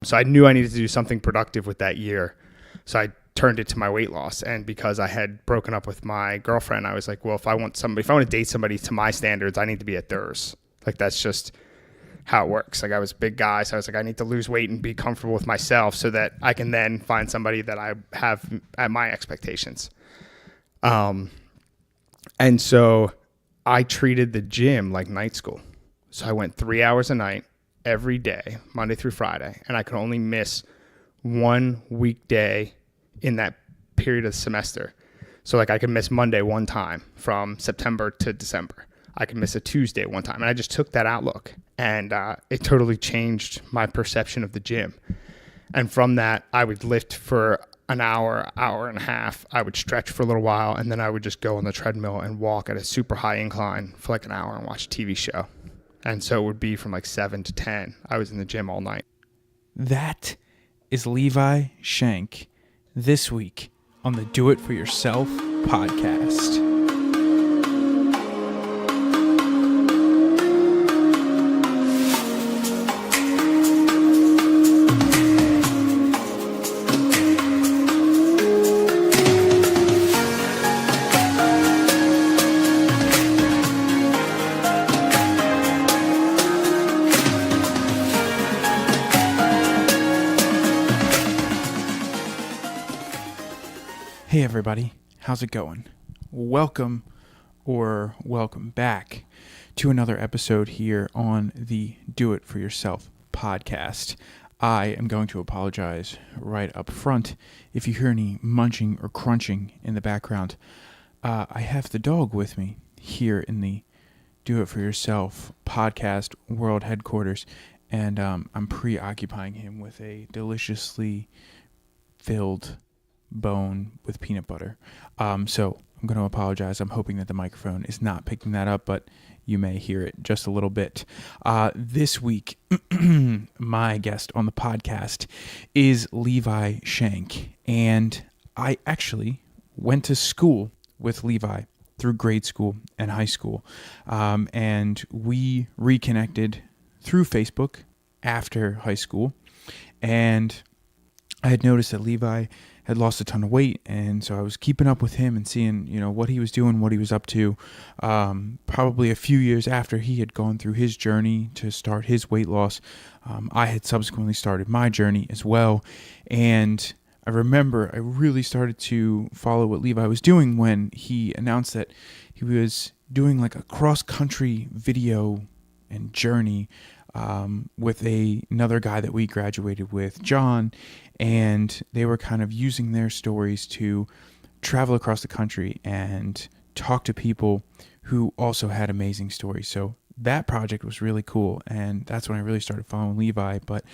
So I knew I needed to do something productive with that year. So I turned it to my weight loss. And because I had broken up with my girlfriend, I was like, well, if I want to date somebody to my standards, I need to be at theirs. Like, that's just how it works. Like, I was a big guy. So I was like, I need to lose weight and be comfortable with myself so that I can then find somebody that I have at my expectations. And so I treated the gym like night school. So I went 3 hours a night every day, Monday through Friday, and I could only miss one weekday in that period of the semester. So like I could miss Monday one time from September to December. I could miss a Tuesday one time. And I just took that outlook, and it totally changed my perception of the gym. And from that, I would lift for an hour, hour and a half. I would stretch for a little while, and then I would just go on the treadmill and walk at a super high incline for like an hour and watch a TV show. And so it would be from like 7 to 10. I was in the gym all night. That is Levi Schenk this week on the Do It For Yourself podcast. Hey everybody, how's it going? Welcome back to another episode here on the Do It For Yourself podcast. I am going to apologize right up front if you hear any munching or crunching in the background. I have the dog with me here in the Do It For Yourself podcast world headquarters, and I'm preoccupying him with a deliciously filled bone with peanut butter. So I'm going to apologize. I'm hoping that the microphone is not picking that up, but you may hear it just a little bit. This week, my guest on the podcast is Levi Schenk, and I actually went to school with Levi through grade school and high school, and we reconnected through Facebook after high school, and I had noticed that Levi had lost a ton of weight, and so I was keeping up with him and seeing, what he was doing, what he was up to. Probably a few years after he had gone through his journey to start his weight loss, I had subsequently started my journey as well. And I remember I really started to follow what Levi was doing when he announced that he was doing like a cross-country video and journey with another guy that we graduated with, John, and they were kind of using their stories to travel across the country and talk to people who also had amazing stories. So that project was really cool, and that's when I really started following Levi. But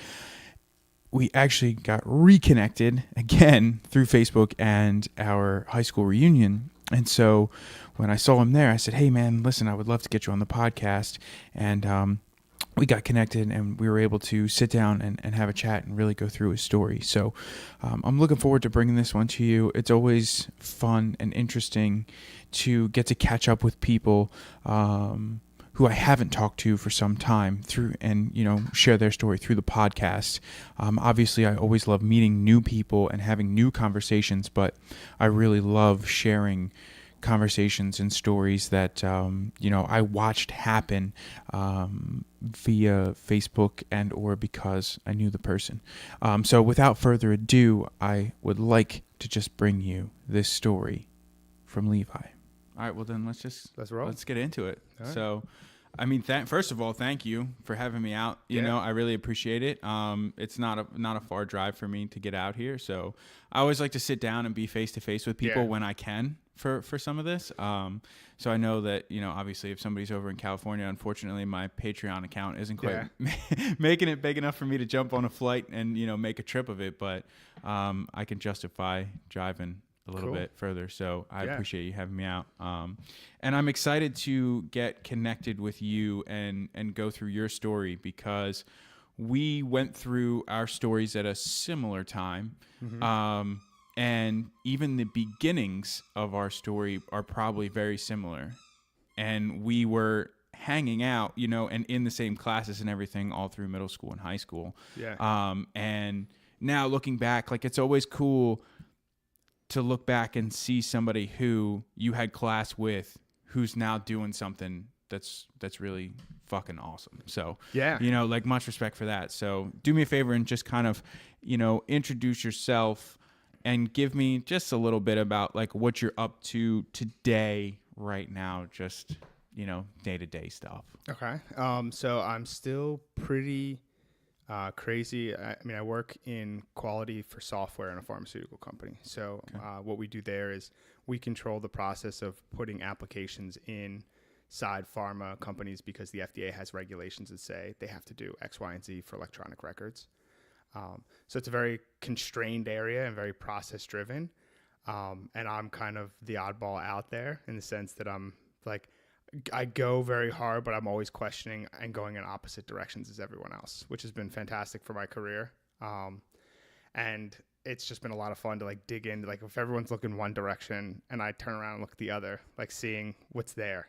we actually got reconnected again through Facebook and our high school reunion. And so when I saw him there, I said, hey man, listen, I would love to get you on the podcast. And we got connected, and we were able to sit down and have a chat and really go through his story. So I'm looking forward to bringing this one to you. It's always fun and interesting to get to catch up with people who I haven't talked to for some time through, and share their story through the podcast. Obviously, I always love meeting new people and having new conversations, but I really love sharing conversations and stories that I watched happen via Facebook and or because I knew the person. So without further ado, I would like to just bring you this story from Levi. All right, well then let's get into it. Right. So I mean, first of all, thank you for having me out. I really appreciate it. It's not a far drive for me to get out here, so I always like to sit down and be face to face with people when I can for some of this. So I know that obviously if somebody's over in California, unfortunately my Patreon account isn't quite making it big enough for me to jump on a flight and make a trip of it, but I can justify driving a little bit further. So I appreciate you having me out. And I'm excited to get connected with you and go through your story, because we went through our stories at a similar time. Mm-hmm. And even the beginnings of our story are probably very similar. And we were hanging out, and in the same classes and everything all through middle school and high school. Yeah. And now looking back, like it's always cool to look back and see somebody who you had class with who's now doing something that's really fucking awesome. So, Yeah. like much respect for that. So do me a favor and just kind of, introduce yourself and give me just a little bit about like what you're up to today right now, just, day-to-day stuff. Okay. So I'm still pretty crazy. I work in quality for software in a pharmaceutical company. So what we do there is we control the process of putting applications inside pharma companies because the FDA has regulations that say they have to do X, Y, and Z for electronic records. So it's a very constrained area and very process driven. And I'm kind of the oddball out there in the sense that I'm like, I go very hard, but I'm always questioning and going in opposite directions as everyone else, which has been fantastic for my career. And it's just been a lot of fun to like dig into, like if everyone's looking one direction and I turn around and look at the other, like seeing what's there.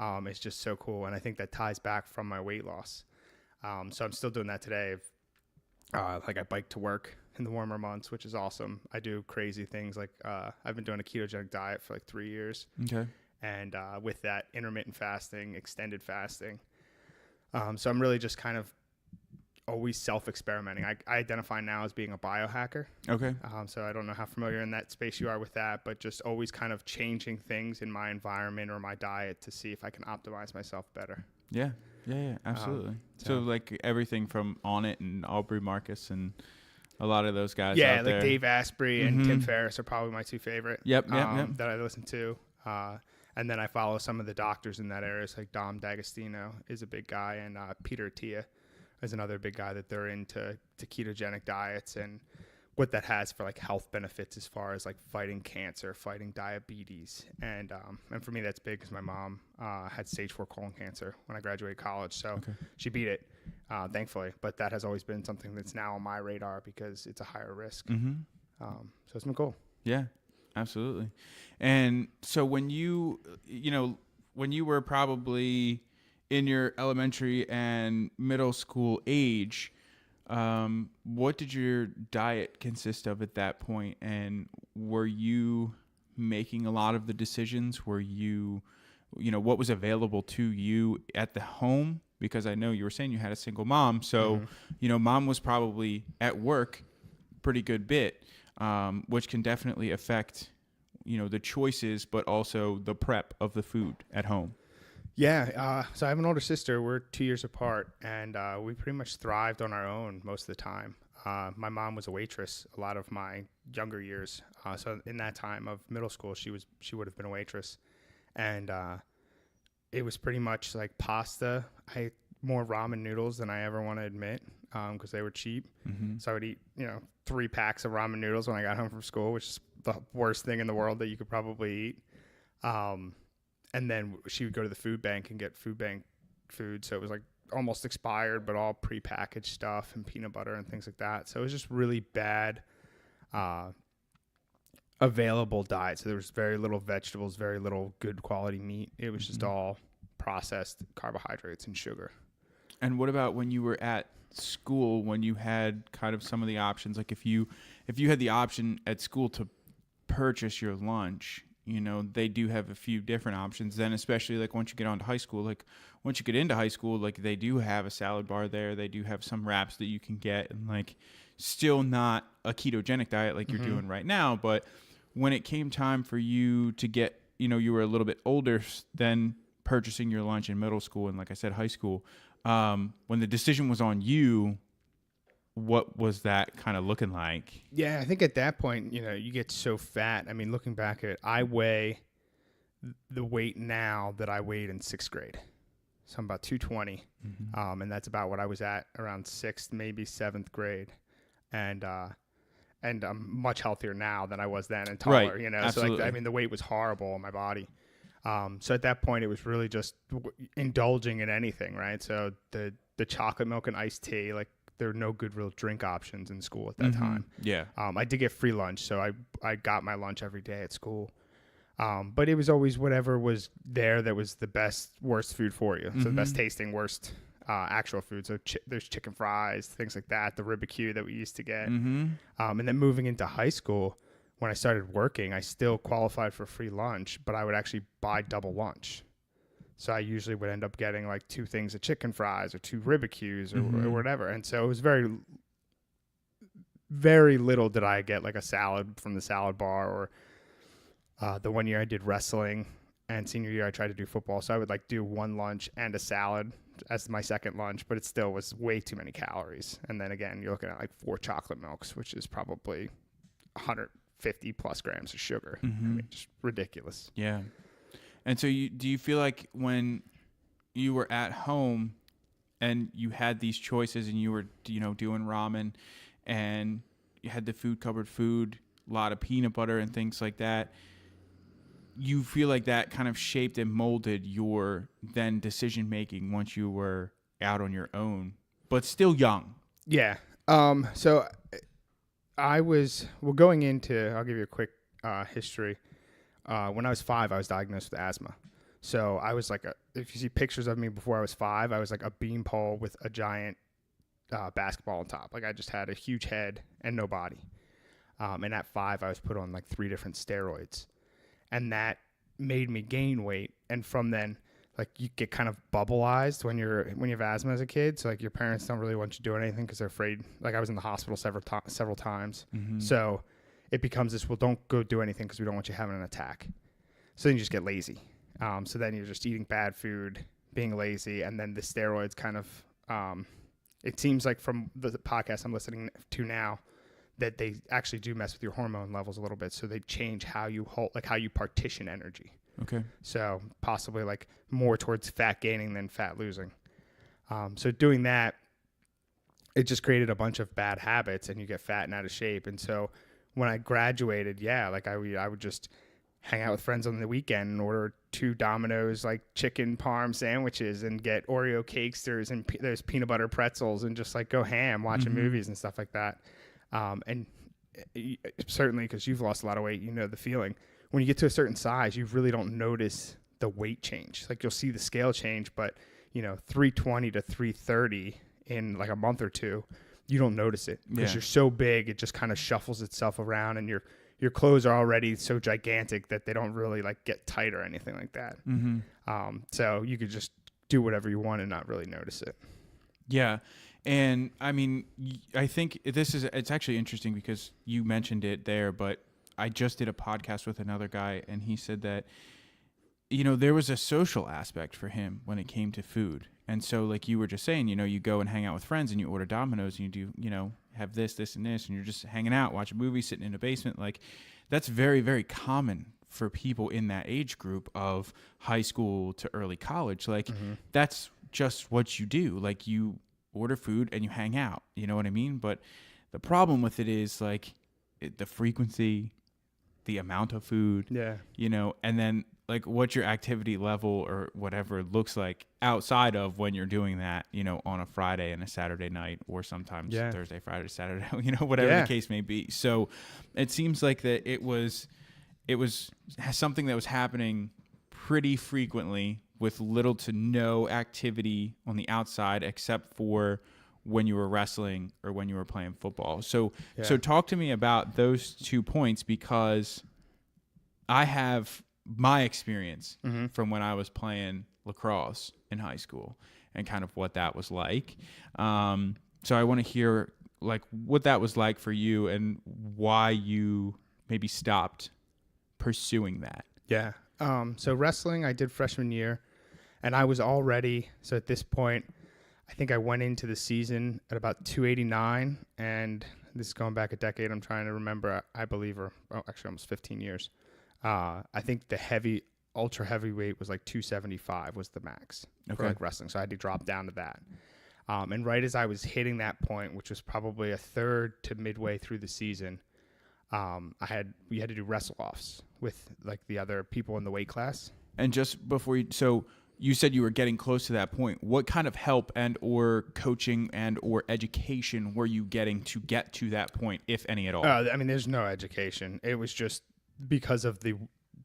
It's just so cool. And I think that ties back from my weight loss. So I'm still doing that today. Like I bike to work in the warmer months, which is awesome. I do crazy things. Like, I've been doing a ketogenic diet for like 3 years. Okay. And with that, intermittent fasting, extended fasting. So I'm really just kind of always self-experimenting. I identify now as being a biohacker. Okay. So I don't know how familiar in that space you are with that, but just always kind of changing things in my environment or my diet to see if I can optimize myself better. Yeah, absolutely. So like everything from On It and Aubrey Marcus and a lot of those guys out there. Like Dave Asprey and Tim Ferriss are probably my two favorite. Yep. That I listen to. And then I follow some of the doctors in that area. So like Dom D'Agostino is a big guy, and Peter Attia is another big guy that they're into ketogenic diets and what that has for like health benefits as far as like fighting cancer, fighting diabetes. And for me, that's big because my mom had stage 4 colon cancer when I graduated college. So she beat it, thankfully. But that has always been something that's now on my radar because it's a higher risk. So it's been cool. Yeah. Absolutely. And so when you were probably in your elementary and middle school age, what did your diet consist of at that point? And were you making a lot of the decisions? Were you, what was available to you at the home? Because I know you were saying you had a single mom. So, mom was probably at work pretty good bit. Which can definitely affect, the choices, but also the prep of the food at home. Yeah. So I have an older sister. We're 2 years apart, and we pretty much thrived on our own most of the time. My mom was a waitress a lot of my younger years. So in that time of middle school, she would have been a waitress, and it was pretty much like pasta. I ate more ramen noodles than I ever want to admit because they were cheap. So I would eat, 3 packs of ramen noodles when I got home from school, which is the worst thing in the world that you could probably eat. And then she would go to the food bank and get food bank food. So it was like almost expired, but all prepackaged stuff and peanut butter and things like that. So it was just really bad available diet. So there was very little vegetables, very little good quality meat. It was just all processed carbohydrates and sugar. And what about when you were at school, when you had kind of some of the options? Like if you had the option at school to purchase your lunch, they do have a few different options. Then especially like once you get into high school, like they do have a salad bar there. They do have some wraps that you can get, and like still not a ketogenic diet like you're doing right now. But when it came time for you to get, you were a little bit older than purchasing your lunch in middle school and like I said, high school, when the decision was on you, what was that kind of looking like? Yeah, I think at that point, you get so fat. I mean, looking back at it, I weigh the weight now that I weighed in 6th grade. So I'm about 220. And that's about what I was at around 6th, maybe 7th grade. And I'm much healthier now than I was then and taller, right. Absolutely. So the weight was horrible on my body. So at that point, it was really just indulging in anything, right? So the chocolate milk and iced tea, like there were no good real drink options in school at that time. Yeah. I did get free lunch, so I got my lunch every day at school. But it was always whatever was there that was the best, worst food for you. So the best tasting, worst actual food. So there's chicken fries, things like that, the ribicue that we used to get. And then moving into high school, when I started working, I still qualified for free lunch, but I would actually buy double lunch. So I usually would end up getting like 2 things of chicken fries or 2 ribicues or whatever. And so it was very, very little did I get like a salad from the salad bar, or the one year I did wrestling and senior year I tried to do football. So I would like do 1 lunch and a salad as my second lunch, but it still was way too many calories. And then again, you're looking at like 4 chocolate milks, which is probably 150 plus grams of sugar. I mean, just ridiculous. Yeah. And so do you feel like when you were at home and you had these choices and you were, doing ramen and you had the food cupboard food, a lot of peanut butter and things like that, you feel like that kind of shaped and molded your then decision making once you were out on your own, but still young? Yeah. So I was, going into, I'll give you a quick history. When I was 5, I was diagnosed with asthma. So I was like, if you see pictures of me before I was 5, I was like a beanpole with a giant basketball on top. Like I just had a huge head and no body. And at 5, I was put on like 3 different steroids. And that made me gain weight. And from then, like you get kind of bubbleized when you have asthma as a kid. So like your parents don't really want you doing anything because they're afraid. Like I was in the hospital several times. So it becomes this, well, don't go do anything because we don't want you having an attack. So then you just get lazy. So then you're just eating bad food, being lazy, and then the steroids kind of, it seems like from the podcast I'm listening to now that they actually do mess with your hormone levels a little bit. So they change how you how you partition energy. Okay. So possibly like more towards fat gaining than fat losing. So doing that, it just created a bunch of bad habits and you get fat and out of shape. And so when I graduated, like I would just hang out with friends on the weekend and order 2 Domino's like chicken parm sandwiches and get Oreo cakes. There's peanut butter pretzels and just like go ham watching movies and stuff like that. And certainly because you've lost a lot of weight, you know the feeling. When you get to a certain size, you really don't notice the weight change. Like you'll see the scale change, but 320 to 330 in like a month or 2, you don't notice it because you're so big. It just kind of shuffles itself around, and your clothes are already so gigantic that they don't really like get tight or anything like that. So you could just do whatever you want and not really notice it. Yeah. And I mean, I think it's actually interesting because you mentioned it there, but I just did a podcast with another guy and he said that, there was a social aspect for him when it came to food. And so like you were just saying, you go and hang out with friends and you order Domino's and you do, have this, and this, and you're just hanging out, watching movies, sitting in a basement. Like that's very, very common for people in that age group of high school to early college. Like that's just what you do. Like you order food and you hang out, you know what I mean? But the problem with it is like the frequency, the amount of food, and then like what your activity level or whatever looks like outside of when you're doing that, on a Friday and a Saturday night, or sometimes Thursday, Friday, Saturday, whatever the case may be. So it seems like that it was something that was happening pretty frequently with little to no activity on the outside except for when you were wrestling or when you were playing football. So talk to me about those 2 points, because I have my experience from when I was playing lacrosse in high school and kind of what that was like. So I want to hear like what that was like for you and why you maybe stopped pursuing that. Yeah. So wrestling I did freshman year, and I was already, so at this point, I think I went into the season at about 289, and this is going back a decade. I'm trying to remember, I believe, actually almost 15 years. I think the ultra heavyweight was like 275 was the max for like wrestling. So I had to drop down to that. And right as I was hitting that point, which was probably a third to midway through the season, we had to do wrestle offs with like the other people in the weight class. And just before so you said you were getting close to that point. What kind of help and or coaching and or education were you getting to get to that point, if any at all? I mean, there's no education. It was just because of the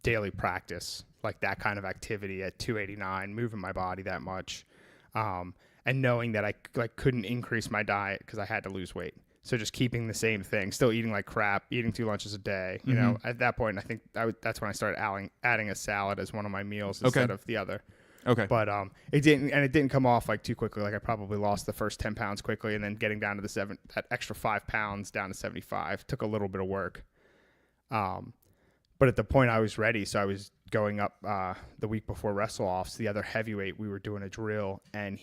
daily practice, like that kind of activity at 289, moving my body that much, and knowing that I like couldn't increase my diet because I had to lose weight. So just keeping the same thing, still eating like crap, eating 2 lunches a day. You know, at that point, I think that's when I started adding a salad as one of my meals instead of the other. Okay. But it didn't come off like too quickly. Like I probably lost the first 10 pounds quickly, and then getting down to that extra 5 pounds down to 75 took a little bit of work. But at the point I was ready, so I was going up the week before wrestle offs. The other heavyweight, we were doing a drill, and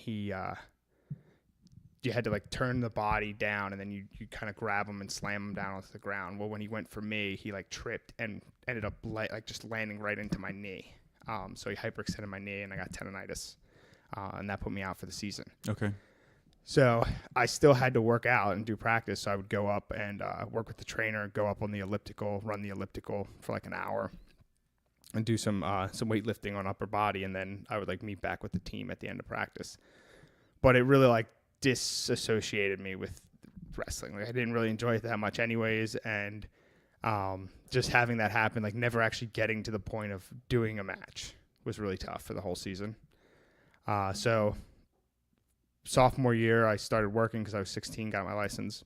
you had to like turn the body down, and then you kind of grab him and slam him down onto the ground. Well, when he went for me, he like tripped and ended up like just landing right into my knee. So he hyperextended my knee, and I got tendonitis, and that put me out for the season. Okay. So I still had to work out and do practice. So I would go up and work with the trainer, go up on the elliptical, run the elliptical for like an hour, and do some weightlifting on upper body, and then I would like meet back with the team at the end of practice. But it really like disassociated me with wrestling. Like I didn't really enjoy it that much anyways, and just having that happen, like never actually getting to the point of doing a match was really tough for the whole season. So sophomore year, I started working because I was 16, got my license,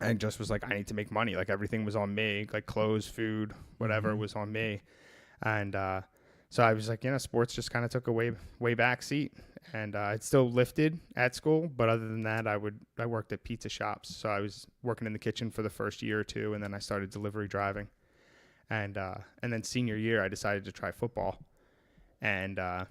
and just was like, I need to make money. Like everything was on me, like clothes, food, whatever was on me. And so I was like, sports just kind of took a way back seat. And I'd still lifted at school, but other than that, I worked at pizza shops. So I was working in the kitchen for the first year or two, and then I started delivery driving. And then senior year, I decided to try football. And I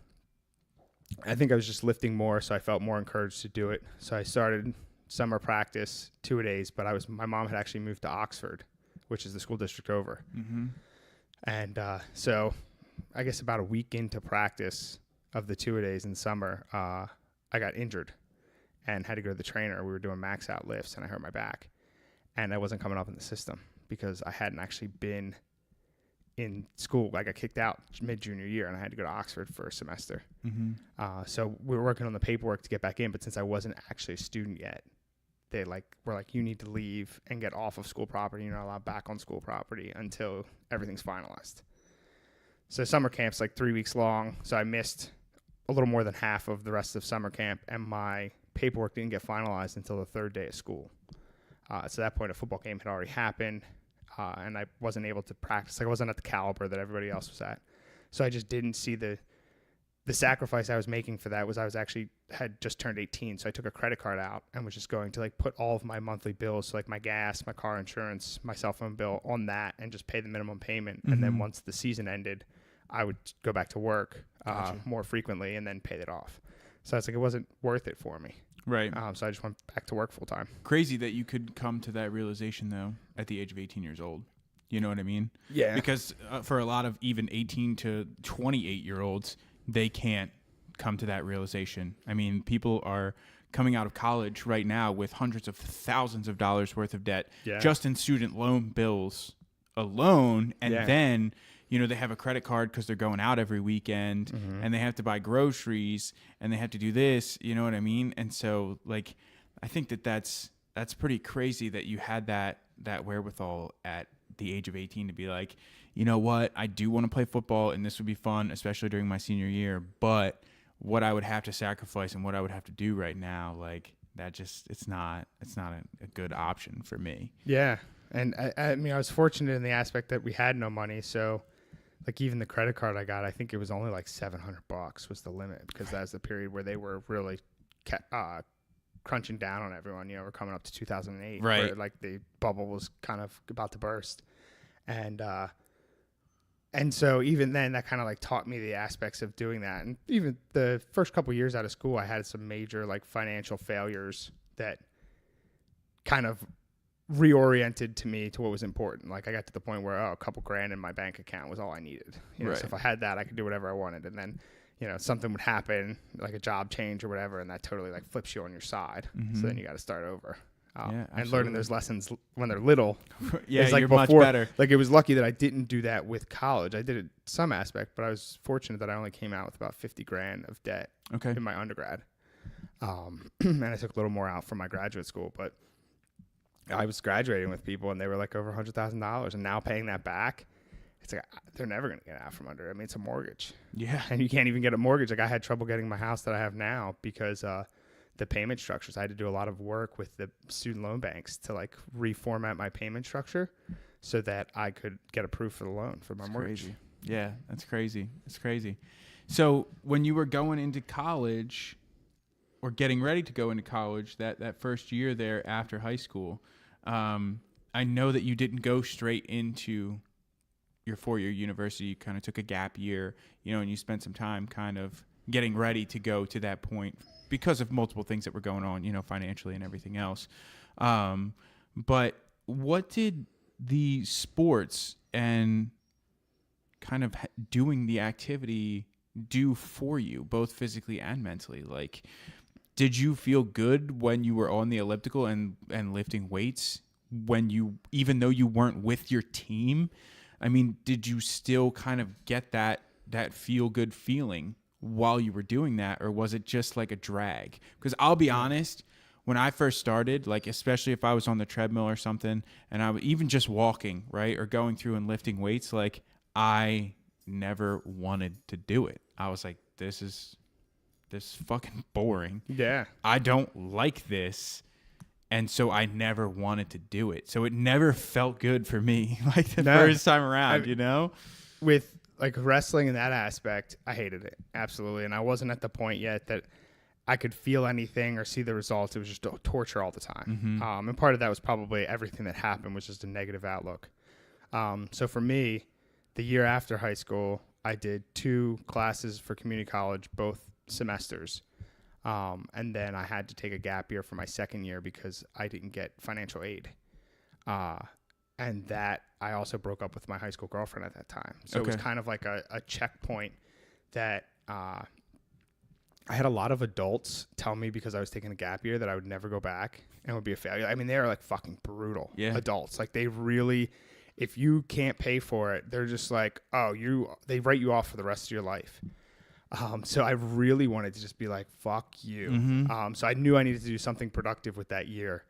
think I was just lifting more, so I felt more encouraged to do it. So I started summer practice 2-a-days, but my mom had actually moved to Oxford, which is the school district over. Mm-hmm. And so I guess about a week into practice of the 2-a-days in summer, I got injured and had to go to the trainer. We were doing max out lifts, and I hurt my back. And I wasn't coming up in the system because I hadn't actually been in school. I got kicked out mid-junior year, and I had to go to Oxford for a semester. Mm-hmm. So we were working on the paperwork to get back in, but since I wasn't actually a student yet, they were like, you need to leave and get off of school property. You're not allowed back on school property until everything's finalized. So summer camp's like 3 weeks long, so I missed a little more than half of the rest of summer camp, and my paperwork didn't get finalized until the 3rd day of school. So at that point, a football game had already happened, and I wasn't able to practice. Like I wasn't at the caliber that everybody else was at. So I just didn't see the sacrifice I was making for that was I had just turned 18. So I took a credit card out and was just going to like put all of my monthly bills, so like my gas, my car insurance, my cell phone bill on that, and just pay the minimum payment. Mm-hmm. And then once the season ended, I would go back to work more frequently and then pay it off. So it's like it wasn't worth it for me. Right. So I just went back to work full time. Crazy that you could come to that realization, though, at the age of 18 years old. You know what I mean? Yeah. Because for a lot of even 18 to 28-year-olds, they can't come to that realization. I mean, people are coming out of college right now with hundreds of thousands of dollars worth of debt just in student loan bills alone. And then, they have a credit card because they're going out every weekend, and they have to buy groceries, and they have to do this, you know what I mean? And so, like, I think that's pretty crazy that you had that wherewithal at the age of 18 to be like, you know what, I do want to play football, and this would be fun, especially during my senior year, but what I would have to sacrifice and what I would have to do right now, like, that just, it's not a good option for me. Yeah. And I mean, I was fortunate in the aspect that we had no money, so like even the credit card I got, I think it was only like $700 was the limit, because that was the period where they were really crunching down on everyone. We're coming up to 2008, right? Where like the bubble was kind of about to burst, and so even then, that kind of like taught me the aspects of doing that. And even the first couple of years out of school, I had some major like financial failures that kind of reoriented to me to what was important. Like I got to the point where a couple grand in my bank account was all I needed. So if I had that, I could do whatever I wanted. And then something would happen, like a job change or whatever, and that totally like flips you on your side. So then you got to start over. And learning those lessons when they're little. Like you're much better. Like it was lucky that I didn't do that with college. I did it some aspect, but I was fortunate that I only came out with about 50 grand of debt in my undergrad. And I took a little more out from my graduate school, but I was graduating with people and they were like over $100,000, and now paying that back it's like they're never going to get out from under it. I mean, it's a mortgage. Yeah. And you can't even get a mortgage. Like I had trouble getting my house that I have now because the payment structures. I had to do a lot of work with the student loan banks to like reformat my payment structure so that I could get approved for the loan for my mortgage. Crazy. Yeah, that's crazy. It's crazy. So when you were going into college or getting ready to go into college, that first year there after high school, I know that you didn't go straight into your 4-year university. You kind of took a gap year, and you spent some time kind of getting ready to go to that point because of multiple things that were going on, financially and everything else. But what did the sports and kind of doing the activity do for you, both physically and mentally? Like, did you feel good when you were on the elliptical and lifting weights even though you weren't with your team? I mean, did you still kind of get that feel good feeling while you were doing that, or was it just like a drag? Because I'll be honest, when I first started, like especially if I was on the treadmill or something, and I was even just walking, right, or going through and lifting weights, like I never wanted to do it. I was like, this is fucking boring. Yeah. I don't like this. And so I never wanted to do it. So it never felt good for me, like the first time around, With like wrestling in that aspect, I hated it. Absolutely. And I wasn't at the point yet that I could feel anything or see the results. It was just torture all the time. Mm-hmm. And part of that was probably everything that happened was just a negative outlook. So for me, the year after high school, I did 2 classes for community college, both semesters. And then I had to take a gap year for my second year because I didn't get financial aid. And that I also broke up with my high school girlfriend at that time. So It was kind of like a checkpoint that I had a lot of adults tell me because I was taking a gap year that I would never go back and would be a failure. I mean, they are like fucking brutal adults. Like they really, if you can't pay for it, they're just like, they write you off for the rest of your life. So I really wanted to just be like, fuck you. Mm-hmm. So I knew I needed to do something productive with that year.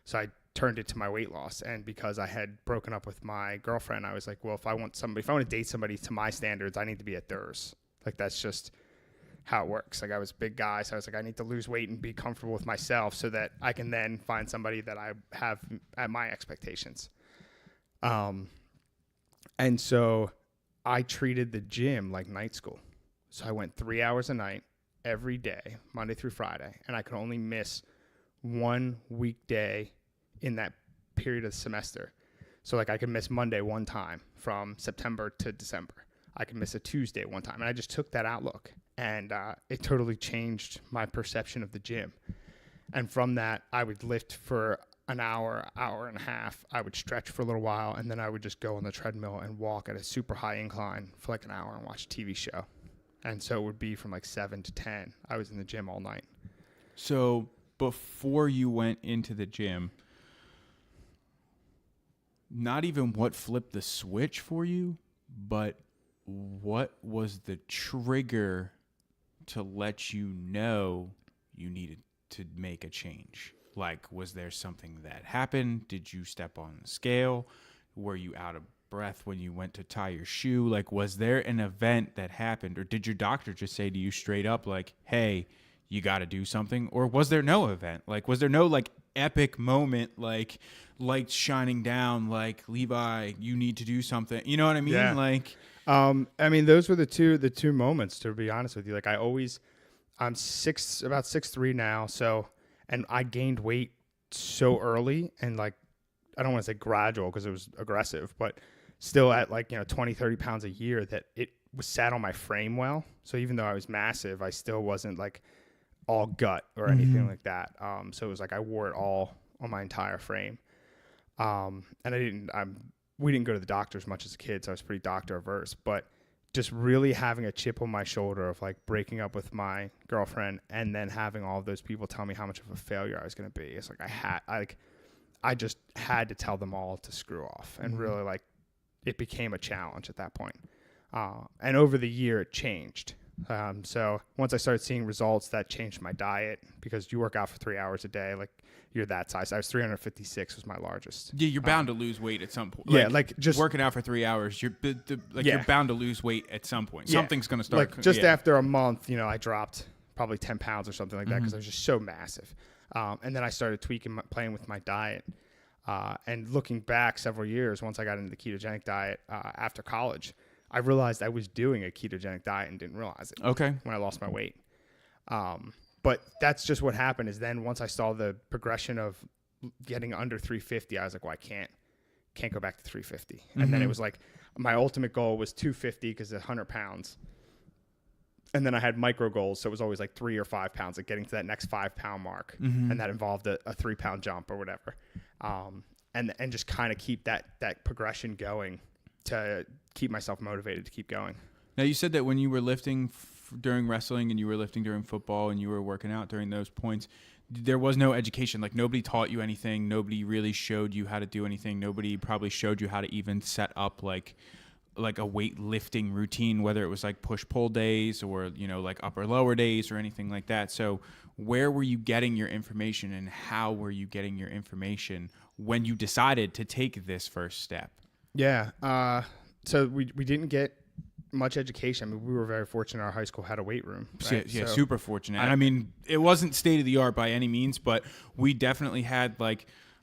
So I turned it to my weight loss. And because I had broken up with my girlfriend, I was like, well, if I want to date somebody to my standards, I need to be at theirs. Like, that's just how it works. Like, I was a big guy. So I was like, I need to lose weight and be comfortable with myself so that I can then find somebody that I have at my expectations. And so I treated the gym like night school. So I went 3 hours a night every day, Monday through Friday, and I could only miss 1 weekday in that period of the semester. So like I could miss Monday one time from September to December. I could miss a Tuesday one time. And I just took that outlook, and it totally changed my perception of the gym. And from that, I would lift for an hour, hour and a half. I would stretch for a little while, and then I would just go on the treadmill and walk at a super high incline for like an hour and watch a TV show. And so it would be from like 7 to 10. I was in the gym all night. So before you went into the gym, not even what flipped the switch for you, but what was the trigger to let you know you needed to make a change? Like, was there something that happened? Did you step on the scale? Were you out of breath when you went to tie your shoe? Like, was there an event that happened, or did your doctor just say to you straight up, like, hey, you got to do something? Or was there no event? Like, was there no like epic moment, like lights shining down, like, Levi, you need to do something? You know what I mean? Yeah. Like, I mean, those were the two moments, to be honest with you. Like, I'm about 6'3" now. So, and I gained weight so early, and like, I don't want to say gradual because it was aggressive, but still at like, 20, 30 pounds a year, that it was sat on my frame well. So even though I was massive, I still wasn't like all gut or anything like that. So it was like I wore it all on my entire frame. And we didn't go to the doctor as much as a kid, so I was pretty doctor averse. But just really having a chip on my shoulder of like breaking up with my girlfriend and then having all of those people tell me how much of a failure I was going to be. It's like I just had to tell them all to screw off, and really it became a challenge at that point. And over the year it changed. So once I started seeing results, that changed my diet because you work out for 3 hours a day. Like you're that size. I was 356 was my largest. Yeah, you're bound to lose weight at some point. Yeah, like just working out for 3 hours, you're you're bound to lose weight at some point. Yeah. Something's going to start. Like just after a month, I dropped probably 10 pounds or something like that because I was just so massive. And then I started playing with my diet. And looking back several years, once I got into the ketogenic diet after college, I realized I was doing a ketogenic diet and didn't realize it. Okay. When I lost my weight. But that's just what happened is then once I saw the progression of getting under 350, I was like, well, I can't go back to 350. And then it was like my ultimate goal was 250 because it's 100 pounds. And then I had micro goals. So it was always like 3 or 5 pounds, like getting to that next 5 pound mark. And that involved a 3 pound jump or whatever. And just kind of keep that progression going to keep myself motivated to keep going. Now, you said that when you were lifting during wrestling and you were lifting during football and you were working out during those points, there was no education. Like nobody taught you anything. Nobody really showed you how to do anything. Nobody probably showed you how to even set up like a weightlifting routine, whether it was like push-pull days or, like upper-lower days or anything like that. So where were you getting your information and how were you getting your information when you decided to take this first step? Yeah. So we didn't get much education. I mean, we were very fortunate our high school had a weight room. Right? Yeah, super fortunate. I mean, it wasn't state-of-the-art by any means, but we definitely had I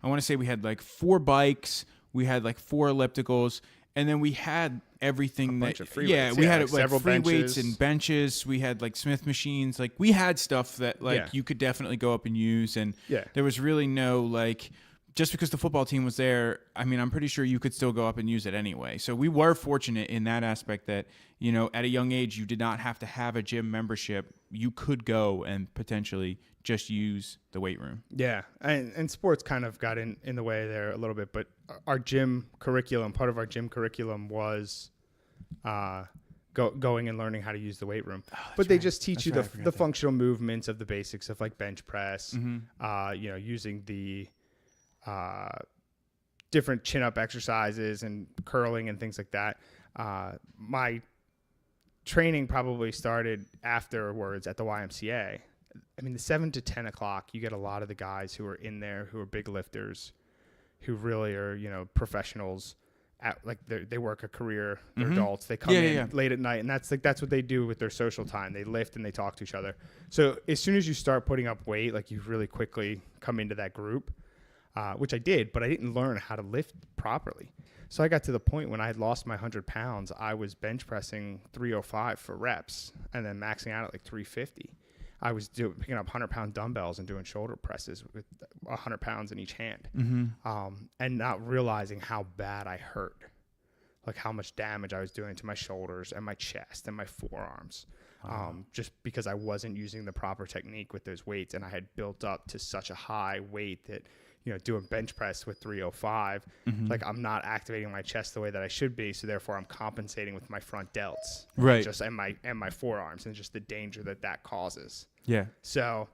want to say we had 4 bikes, we had 4 ellipticals, and then we had everything bunch of free yeah, weights. we had several free benches. weights and benches. We had Smith machines. We had stuff that you could definitely go up and use, and there was really no just because the football team was there. I mean, I'm pretty sure you could still go up and use it anyway. So we were fortunate in that aspect that at a young age you did not have to have a gym membership. You could go and potentially just use the weight room. Yeah, and sports kind of got in the way there a little bit, but our gym curriculum, part of our gym curriculum was going and learning how to use the weight room. But they just teach you the functional movements of the basics of bench press, using the different chin-up exercises and curling and things like that. My training probably started afterwards at the YMCA. I mean, the 7 to 10 o'clock, you get a lot of the guys who are in there who are big lifters, who really are, professionals. They work a career. They're adults. They come in late at night, and that's what they do with their social time. They lift and they talk to each other. So as soon as you start putting up weight, you really quickly come into that group. Which I did, but I didn't learn how to lift properly. So I got to the point when I had lost my 100 pounds, I was bench pressing 305 for reps and then maxing out at 350. I was picking up 100-pound dumbbells and doing shoulder presses with 100 pounds in each hand, and not realizing how bad I hurt, how much damage I was doing to my shoulders and my chest and my forearms, just because I wasn't using the proper technique with those weights, and I had built up to such a high weight that doing bench press with 305, I'm not activating my chest the way that I should be, so therefore I'm compensating with my front delts, right? And my forearms, and just the danger that causes. Yeah. So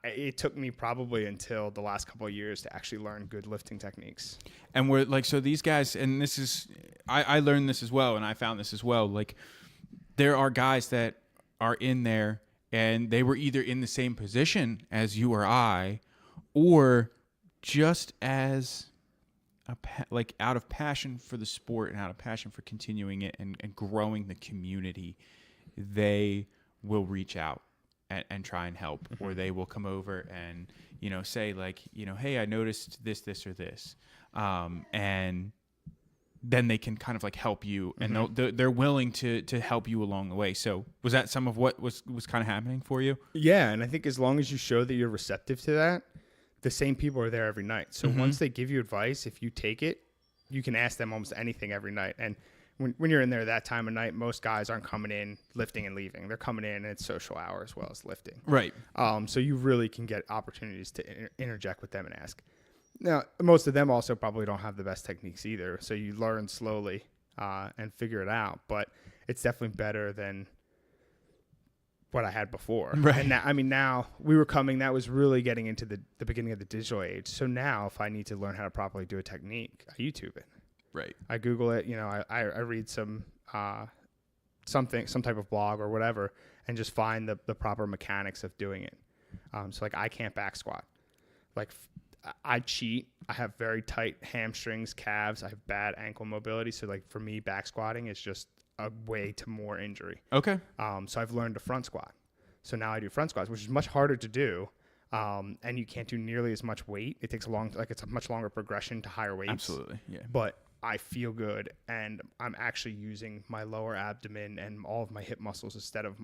it took me probably until the last couple of years to actually learn good lifting techniques. And we're so these guys, and this is I learned this as well, and I found this as well. There are guys that are in there, and they were either in the same position as you or I, or just as out of passion for the sport and out of passion for continuing it and growing the community, they will reach out and try and help, or they will come over and say hey, I noticed this or this, and then they can kind of help you, and they're willing to help you along the way. So was that some of what was kind of happening for you? Yeah, and I think as long as you show that you're receptive to that, the same people are there every night. So once they give you advice, if you take it, you can ask them almost anything every night. And when you're in there that time of night, most guys aren't coming in, lifting and leaving. They're coming in and it's social hour as well as lifting. Right. So you really can get opportunities to interject with them and ask. Now, most of them also probably don't have the best techniques either. So you learn slowly and figure it out. But it's definitely better than what I had before. Right. And now we were coming, that was really getting into the beginning of the digital age. So now if I need to learn how to properly do a technique, I YouTube it. Right. I Google it, I read some type of blog or whatever, and just find the proper mechanics of doing it. So like I can't back squat. Like I cheat. I have very tight hamstrings, calves. I have bad ankle mobility. So like for me, back squatting is just a way to more injury. Okay. So I've learned to front squat. So now I do front squats, which is much harder to do. And you can't do nearly as much weight. It takes it's a much longer progression to higher weights. Absolutely. Yeah. But I feel good, and I'm actually using my lower abdomen and all of my hip muscles instead of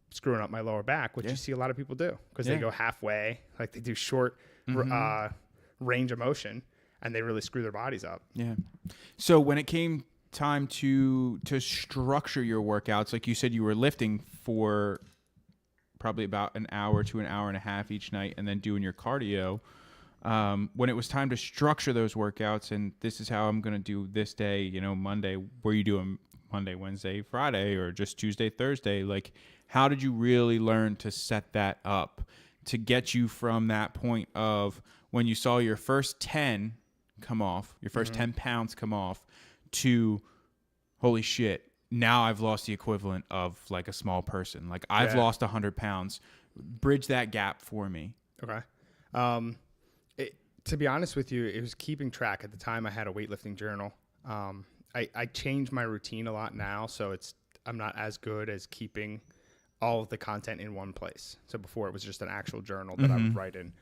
screwing up my lower back, which you see a lot of people do because they go halfway, like they do short range of motion, and they really screw their bodies up. Yeah. So when it came time to structure your workouts, like you said, you were lifting for probably about an hour to an hour and a half each night, and then doing your cardio. When it was time to structure those workouts, and this is how I'm going to do this day, Monday, were you doing Monday, Wednesday, Friday, or just Tuesday, Thursday? Like, how did you really learn to set that up to get you from that point of when you saw your first 10 come off, your first 10 pounds come off, to holy shit, now I've lost the equivalent of like a small person. Like I've lost 100 pounds. Bridge that gap for me. Okay. To be honest with you, it was keeping track. At the time I had a weightlifting journal. I changed my routine a lot now, so I'm not as good as keeping all of the content in one place. So before it was just an actual journal that I would write in.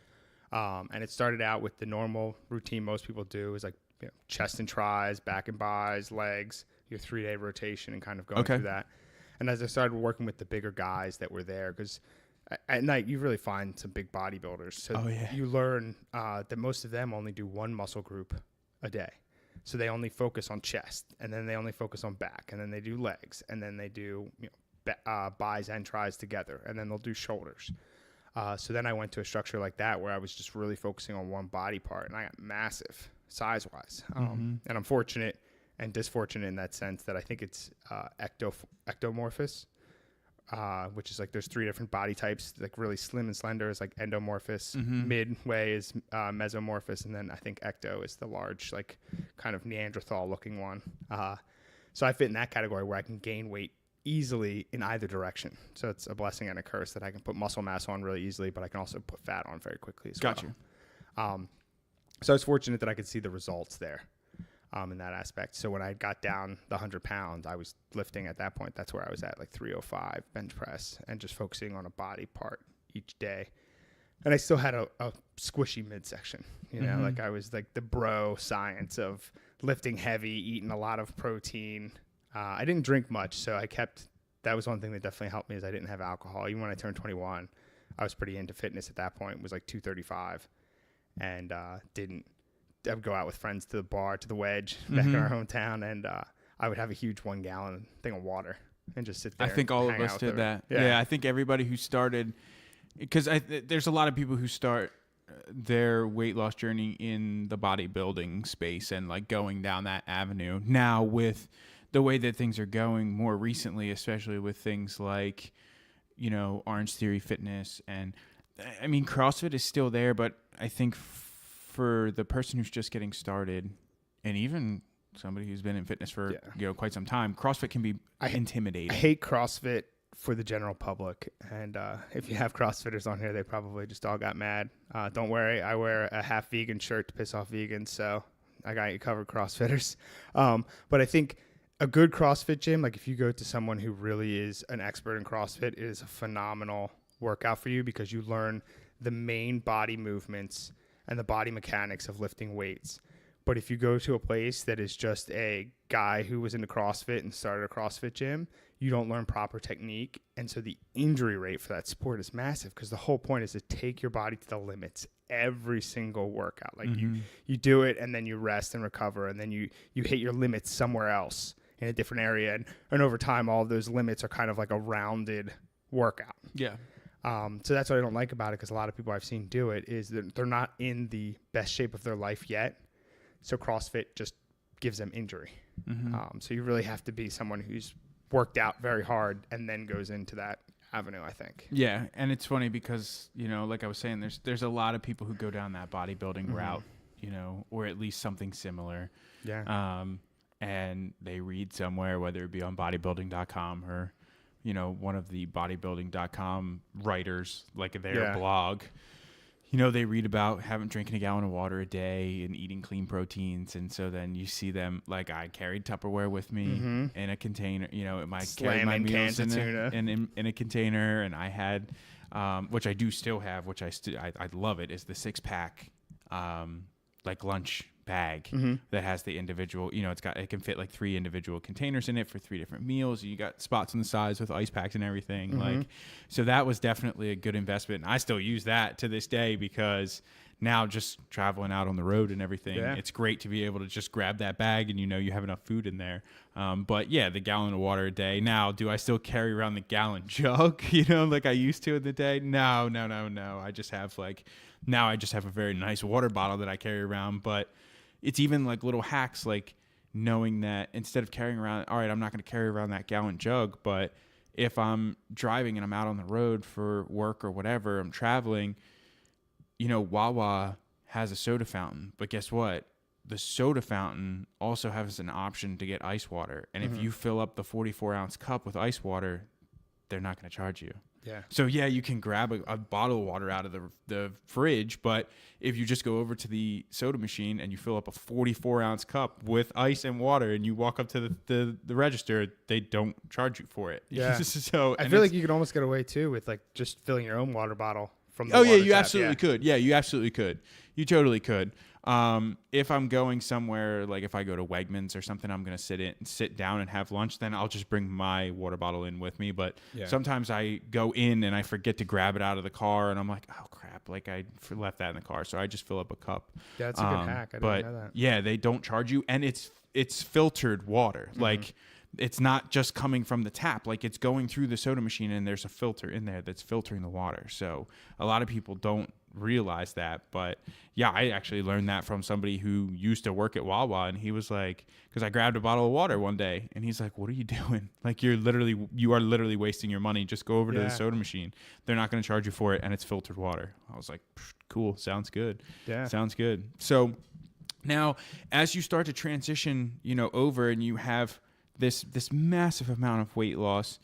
And it started out with the normal routine most people do is like chest and tris, back and bis, legs, your 3-day rotation, and kind of going through that. And as I started working with the bigger guys that were there, because at night you really find some big bodybuilders. So you learn that most of them only do one muscle group a day. So they only focus on chest, and then they only focus on back, and then they do legs, and then they do bis and tris together, and then they'll do shoulders. So then I went to a structure like that where I was just really focusing on one body part, and I got massive size-wise. And I'm fortunate and disfortunate in that sense that I think it's ectomorphous, which is like there's 3 different body types. Like really slim and slender is like endomorphous, midway is mesomorphous, and then I think ecto is the large, like kind of Neanderthal looking one. So I fit in that category where I can gain weight easily in either direction. So it's a blessing and a curse that I can put muscle mass on really easily, but I can also put fat on very quickly as well. Gotcha. So I was fortunate that I could see the results there in that aspect. So when I got down the 100 pounds, I was lifting at that point. That's where I was at, like 305 bench press, and just focusing on a body part each day. And I still had a squishy midsection, like I was like the bro science of lifting heavy, eating a lot of protein. I didn't drink much, so that was one thing that definitely helped me is I didn't have alcohol. Even when I turned 21, I was pretty into fitness at that point. It was like 235, and I would go out with friends to the bar, to the Wedge back in our hometown, and I would have a huge 1 gallon thing of water and just sit there. I think all of us did that. Yeah, I think everybody who started, because there's a lot of people who start their weight loss journey in the bodybuilding space and like going down that avenue. Now with the way that things are going more recently, especially with things like, Orange Theory Fitness, and I mean, CrossFit is still there, but I think for the person who's just getting started, and even somebody who's been in fitness for quite some time, CrossFit can be intimidating. I hate CrossFit for the general public, and if you have CrossFitters on here, they probably just all got mad. Don't worry, I wear a half vegan shirt to piss off vegans, so I got you covered, CrossFitters. But I think a good CrossFit gym, like if you go to someone who really is an expert in CrossFit, it is a phenomenal workout for you because you learn the main body movements and the body mechanics of lifting weights. But if you go to a place that is just a guy who was into CrossFit and started a CrossFit gym, you don't learn proper technique. And so the injury rate for that sport is massive because the whole point is to take your body to the limits every single workout. Like you do it and then you rest and recover, and then you hit your limits somewhere else in a different area. And over time, all of those limits are kind of like a rounded workout. Yeah. So that's what I don't like about it, because a lot of people I've seen do it is that they're not in the best shape of their life yet. So CrossFit just gives them injury. So you really have to be someone who's worked out very hard and then goes into that avenue, I think. Yeah, and it's funny because, like I was saying, there's a lot of people who go down that bodybuilding route, or at least something similar. Yeah. And they read somewhere, whether it be on bodybuilding.com or, one of the bodybuilding.com writers, like their Yeah. blog, they read about drinking a gallon of water a day and eating clean proteins. And so then you see them, like I carried Tupperware with me in a container, I carried my Slamming meals cans of tuna. in a container. And I had, which I do still have, which I love it, is the 6-pack, like lunch bag that has the individual, it can fit like 3 individual containers in it for 3 different meals. You got spots on the sides with ice packs and everything. Like, so that was definitely a good investment. And I still use that to this day because now just traveling out on the road and everything, it's great to be able to just grab that bag and you have enough food in there. But yeah, the gallon of water a day. Now, do I still carry around the gallon jug, like I used to in the day? No. I just have a very nice water bottle that I carry around. But it's even like little hacks, like knowing that instead of carrying around, all right, I'm not going to carry around that gallon jug, but if I'm driving and I'm out on the road for work or whatever, I'm traveling, Wawa has a soda fountain, but guess what? The soda fountain also has an option to get ice water. And if you fill up the 44-ounce cup with ice water, they're not going to charge you. Yeah. So yeah, you can grab a bottle of water out of the fridge, but if you just go over to the soda machine and you fill up a 44-ounce cup with ice and water and you walk up to the register, they don't charge you for it. Yeah. So I feel like you could almost get away too with like just filling your own water bottle from the Oh yeah, water you tap. absolutely could. Yeah, you absolutely could. You totally could. If I'm going somewhere, like if I go to Wegmans or something, I'm gonna sit down and have lunch. Then I'll just bring my water bottle in with me. But sometimes I go in and I forget to grab it out of the car, and I'm like, oh crap, like I left that in the car. So I just fill up a cup. Yeah, that's a good hack. I didn't know that. Yeah, they don't charge you, and it's filtered water. Like it's not just coming from the tap. Like it's going through the soda machine, and there's a filter in there that's filtering the water. So a lot of people don't realize that, but yeah, I actually learned that from somebody who used to work at Wawa, and he was like, because I grabbed a bottle of water one day, and he's like, what are you doing? Like you are literally wasting your money. Just go over to the soda machine. They're not going to charge you for it, and it's filtered water. I was like, cool, sounds good. Yeah, sounds good. So now as you start to transition, over, and you have this massive amount of weight loss,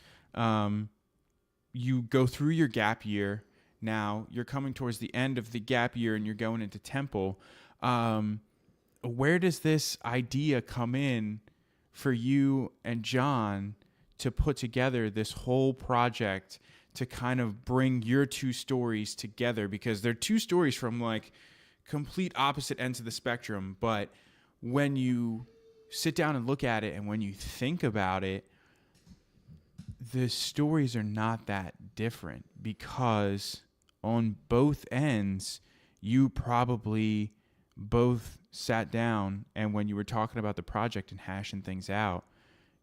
you go through your gap year. Now you're coming towards the end of the gap year and you're going into Temple. Where does this idea come in for you and John to put together this whole project to kind of bring your two stories together? Because they're two stories from like complete opposite ends of the spectrum. But when you sit down and look at it and when you think about it, the stories are not that different, because on both ends, you probably both sat down, and when you were talking about the project and hashing things out,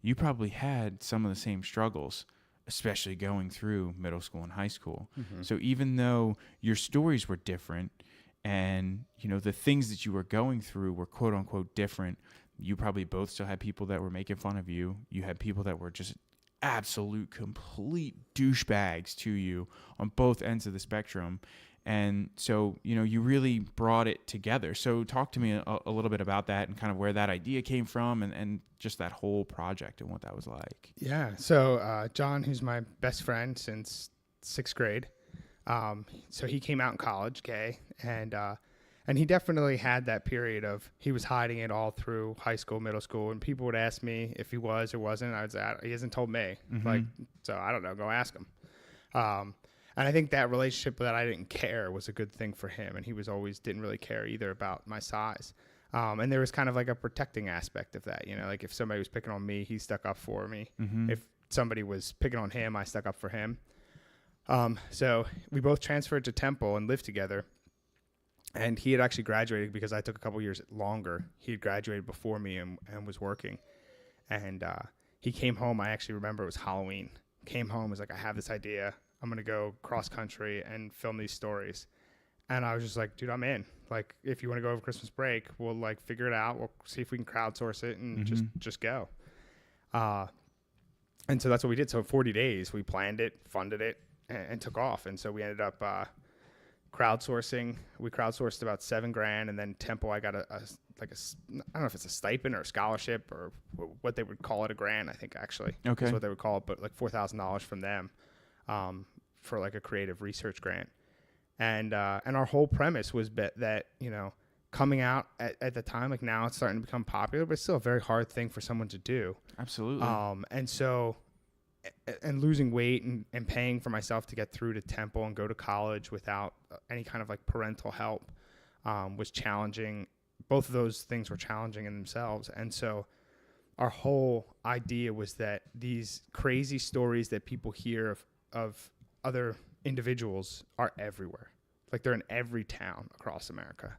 you probably had some of the same struggles, especially going through middle school and high school. So even though your stories were different and, the things that you were going through were quote unquote different, you probably both still had people that were making fun of you. You had people that were just absolute complete douchebags to you on both ends of the spectrum. And so, you really brought it together. So talk to me a little bit about that and kind of where that idea came from and just that whole project and what that was like. Yeah. So John, who's my best friend since 6th grade, so he came out in college, gay, and he definitely had that period of, he was hiding it all through high school, middle school, and people would ask me if he was or wasn't. I was like, he hasn't told me. So I don't know, go ask him. And I think that relationship that I didn't care was a good thing for him. And he didn't really care either about my size. And there was kind of like a protecting aspect of that, like if somebody was picking on me, he stuck up for me. If somebody was picking on him, I stuck up for him. So we both transferred to Temple and lived together. And he had actually graduated because I took a couple years longer. He had graduated before me and was working. And he came home. I actually remember it was Halloween. Came home, was like, I have this idea. I'm going to go cross country and film these stories. And I was just like, dude, I'm in. Like, if you want to go over Christmas break, we'll like figure it out. We'll see if we can crowdsource it and just go. And so that's what we did. So 40 days, we planned it, funded it, and took off. And so we ended up crowdsourcing. We crowdsourced about $7,000, and then Temple, I got I don't know if it's a stipend or a scholarship or what they would call it, a grant, I think actually. Okay. Is what they would call it, but like $4,000 from them for like a creative research grant. And our whole premise was that, coming out at the time, like now it's starting to become popular, but it's still a very hard thing for someone to do. Absolutely. And losing weight and paying for myself to get through to Temple and go to college without any kind of like parental help was challenging. Both of those things were challenging in themselves. And so our whole idea was that these crazy stories that people hear of other individuals are everywhere. Like they're in every town across America.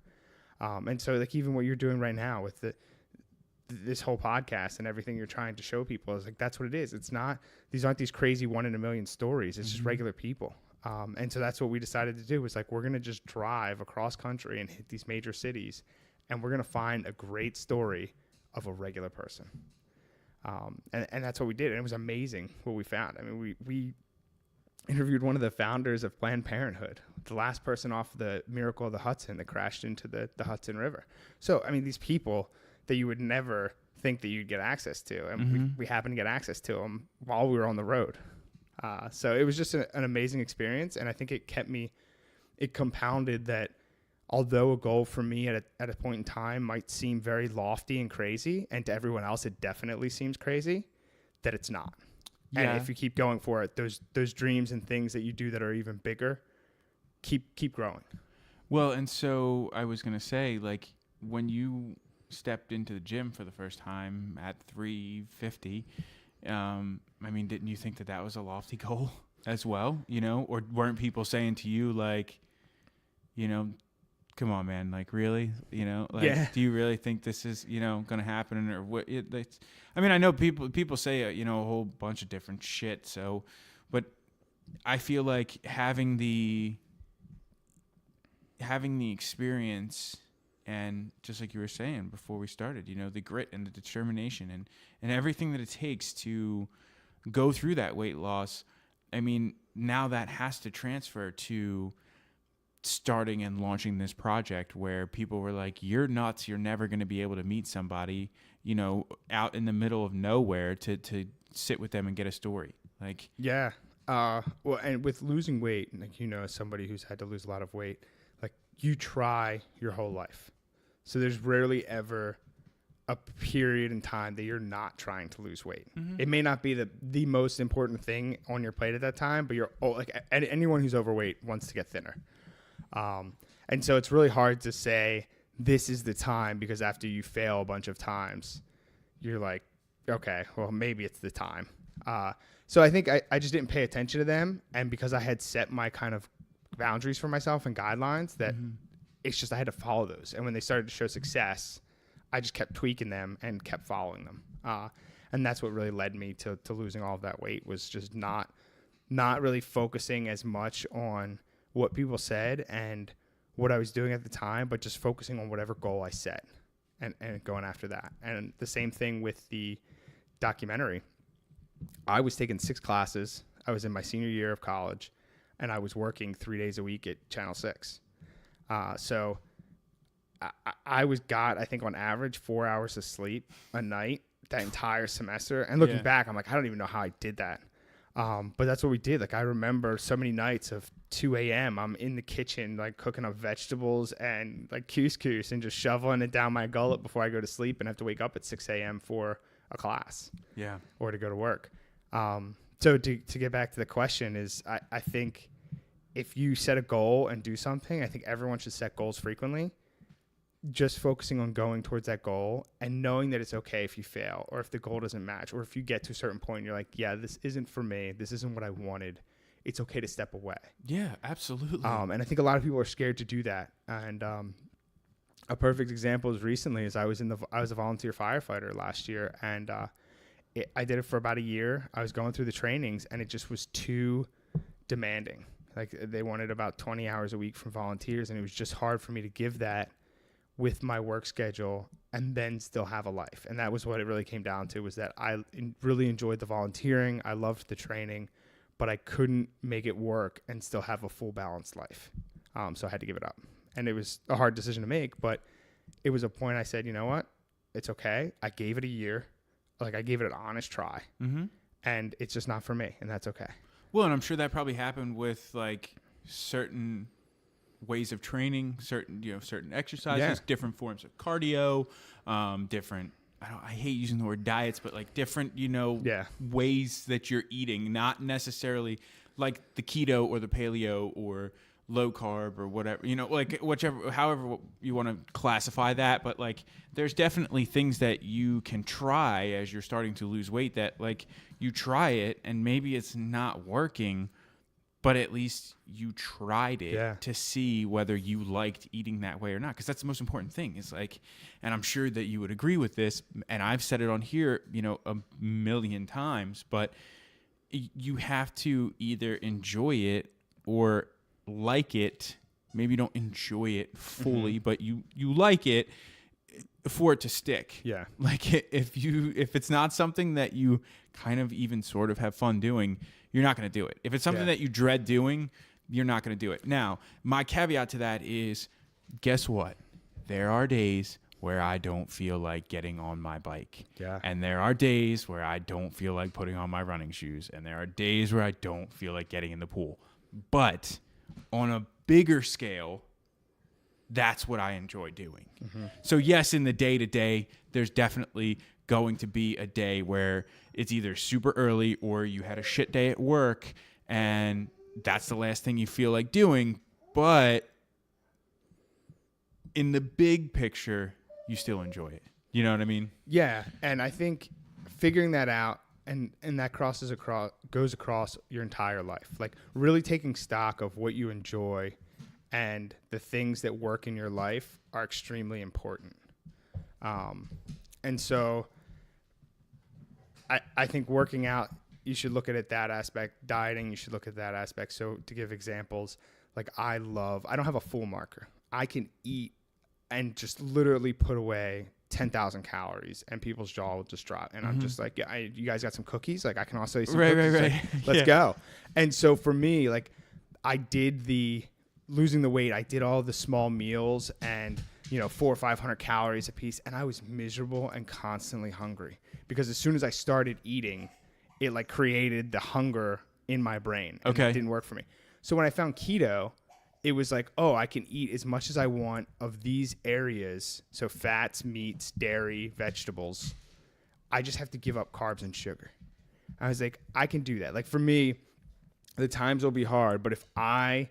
And so like even what you're doing right now with this whole podcast and everything you're trying to show people is like, that's what it is. These aren't these crazy 1 in a million stories. It's just regular people. And so that's what we decided to do was like, we're going to just drive across country and hit these major cities. And we're going to find a great story of a regular person. And that's what we did. And it was amazing what we found. I mean, we interviewed one of the founders of Planned Parenthood, the last person off the Miracle of the Hudson that crashed into the Hudson River. So, I mean, these people that you would never think that you'd get access to. And we happened to get access to them while we were on the road. So it was just an amazing experience. And I think it compounded that although a goal for me at a point in time might seem very lofty and crazy, and to everyone else it definitely seems crazy, that it's not. Yeah. And if you keep going for it, those dreams and things that you do that are even bigger, keep growing. Well, and so I was going to say, like, when you stepped into the gym for the first time at 350, I mean, didn't you think that was a lofty goal as well, or weren't people saying to you like, come on, man, like really, do you really think this is, going to happen or what? I mean, I know people say, a whole bunch of different shit. So, but I feel like having the experience and just like you were saying before we started, the grit and the determination and everything that it takes to go through that weight loss. I mean, now that has to transfer to starting and launching this project where people were like, you're nuts. You're never going to be able to meet somebody, out in the middle of nowhere to sit with them and get a story. Like, yeah. Well, and with losing weight, like, as somebody who's had to lose a lot of weight, like you try your whole life. So there's rarely ever a period in time that you're not trying to lose weight. Mm-hmm. It may not be the most important thing on your plate at that time, but anyone who's overweight wants to get thinner. And so it's really hard to say this is the time because after you fail a bunch of times, you're like, okay, well, maybe it's the time. So I think I just didn't pay attention to them. And because I had set my kind of boundaries for myself and guidelines that it's just, I had to follow those. And when they started to show success, I just kept tweaking them and kept following them. And that's what really led me to losing all of that weight, was just not really focusing as much on what people said and what I was doing at the time, but just focusing on whatever goal I set and going after that. And the same thing with the documentary. I was taking 6 classes. I was in my senior year of college, and I was working 3 days a week at Channel 6. So I got, I think on average, 4 hours of sleep a night that entire semester. And looking back, I'm like, I don't even know how I did that. But that's what we did. Like, I remember so many nights of 2 a.m. I'm in the kitchen, like cooking up vegetables and like couscous and just shoveling it down my gullet before I go to sleep and have to wake up at 6 a.m. for a class. Yeah. Or to go to work. So to get back to the question is, I think if you set a goal and do something, I think everyone should set goals frequently. Just focusing on going towards that goal and knowing that it's okay if you fail or if the goal doesn't match or if you get to a certain point and you're like, yeah, this isn't for me. This isn't what I wanted. It's okay to step away. Yeah, absolutely. And I think a lot of people are scared to do that. And a perfect example is recently is I was a volunteer firefighter last year, and I did it for about a year. I was going through the trainings and it just was too demanding. Like, they wanted about 20 hours a week from volunteers, and it was just hard for me to give that with my work schedule and then still have a life. And that was what it really came down to, was that I really enjoyed the volunteering. I loved the training, but I couldn't make it work and still have a full balanced life. So I had to give it up. And it was a hard decision to make, but it was a point I said, you know what? It's okay. I gave it a year. Like, I gave it an honest try. Mm-hmm. And it's just not for me, and that's okay. Well, and I'm sure that probably happened with like certain ways of training, certain exercises, different forms of cardio, different. I hate using the word diets, but like different, ways that you're eating, not necessarily like the keto or the paleo or low carb or whatever, like however you want to classify that. But like, there's definitely things that you can try as you're starting to lose weight that like you try it and maybe it's not working, but at least you tried it to see whether you liked eating that way or not. Because that's the most important thing. Is like, and I'm sure that you would agree with this, and I've said it on here, a million times, but you have to either enjoy it or like it. Maybe you don't enjoy it fully, but you like it for it to stick. Yeah. Like if it's not something that you kind of even sort of have fun doing, you're not going to do it. If it's something that you dread doing, you're not going to do it. Now, my caveat to that is, guess what? There are days where I don't feel like getting on my bike. Yeah. And there are days where I don't feel like putting on my running shoes. And there are days where I don't feel like getting in the pool. But on a bigger scale, that's what I enjoy doing. Mm-hmm. So yes, in the day-to-day, there's definitely going to be a day where it's either super early or you had a shit day at work and that's the last thing you feel like doing. But in the big picture, you still enjoy it. You know what I mean? Yeah. And I think figuring that out and that goes across your entire life. Like really taking stock of what you enjoy and the things that work in your life are extremely important. And so I think working out, you should look at it that aspect. Dieting, you should look at that aspect. So to give examples, like I don't have a full marker. I can eat and just literally put away 10,000 calories and people's jaw will just drop. And I'm just like, you guys got some cookies? Like I can also eat some cookies. Right. Like, let's go. And so for me, like I did losing the weight, I did all the small meals and 400 or 500 calories a piece, and I was miserable and constantly hungry because as soon as I started eating, it like created the hunger in my brain. And it didn't work for me. So when I found keto, it was like, oh, I can eat as much as I want of these areas. So fats, meats, dairy, vegetables. I just have to give up carbs and sugar. I was like, I can do that. Like for me, the times will be hard, but if I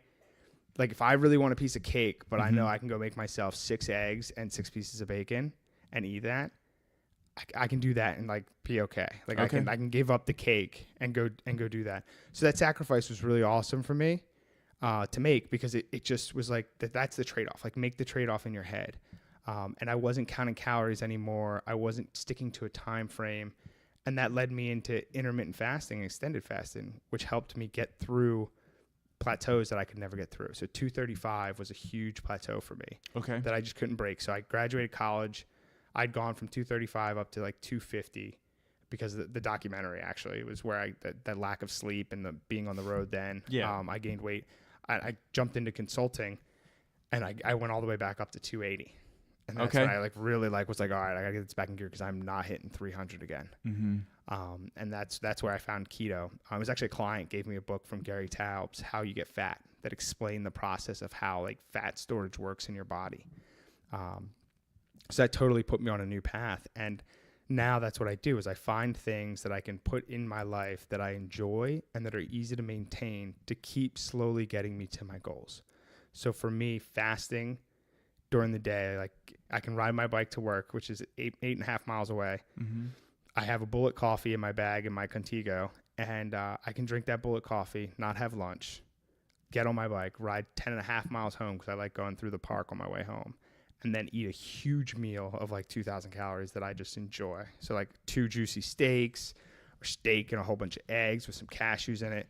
really want a piece of cake, but I know I can go make myself 6 eggs and 6 pieces of bacon and eat that, I can do that and like be okay. Like I can give up the cake and go do that. So that sacrifice was really awesome for me to make because it just was like that's the trade-off. Like make the trade-off in your head. And I wasn't counting calories anymore. I wasn't sticking to a time frame. And that led me into intermittent fasting and extended fasting, which helped me get through plateaus that I could never get through. So 235 was a huge plateau for me that I just couldn't break. So I graduated college. I'd gone from 235 up to like 250 because the documentary actually was where that lack of sleep and the being on the road then. I gained weight. I jumped into consulting and I went all the way back up to 280. And that's when I really was like, all right, I gotta get this back in gear because I'm not hitting 300 again. Mm-hmm. And that's where I found keto. It was actually a client gave me a book from Gary Taubes, How You Get Fat, that explained the process of how like fat storage works in your body. So that totally put me on a new path. And now that's what I do is I find things that I can put in my life that I enjoy and that are easy to maintain to keep slowly getting me to my goals. So for me, fasting during the day, like I can ride my bike to work, which is 8.5 miles away. Mm-hmm. I have a bullet coffee in my bag in my Contigo, and I can drink that bullet coffee, not have lunch, get on my bike, ride 10.5 miles home because I like going through the park on my way home, and then eat a huge meal of like 2,000 calories that I just enjoy. So like 2 juicy steaks or steak and a whole bunch of eggs with some cashews in it.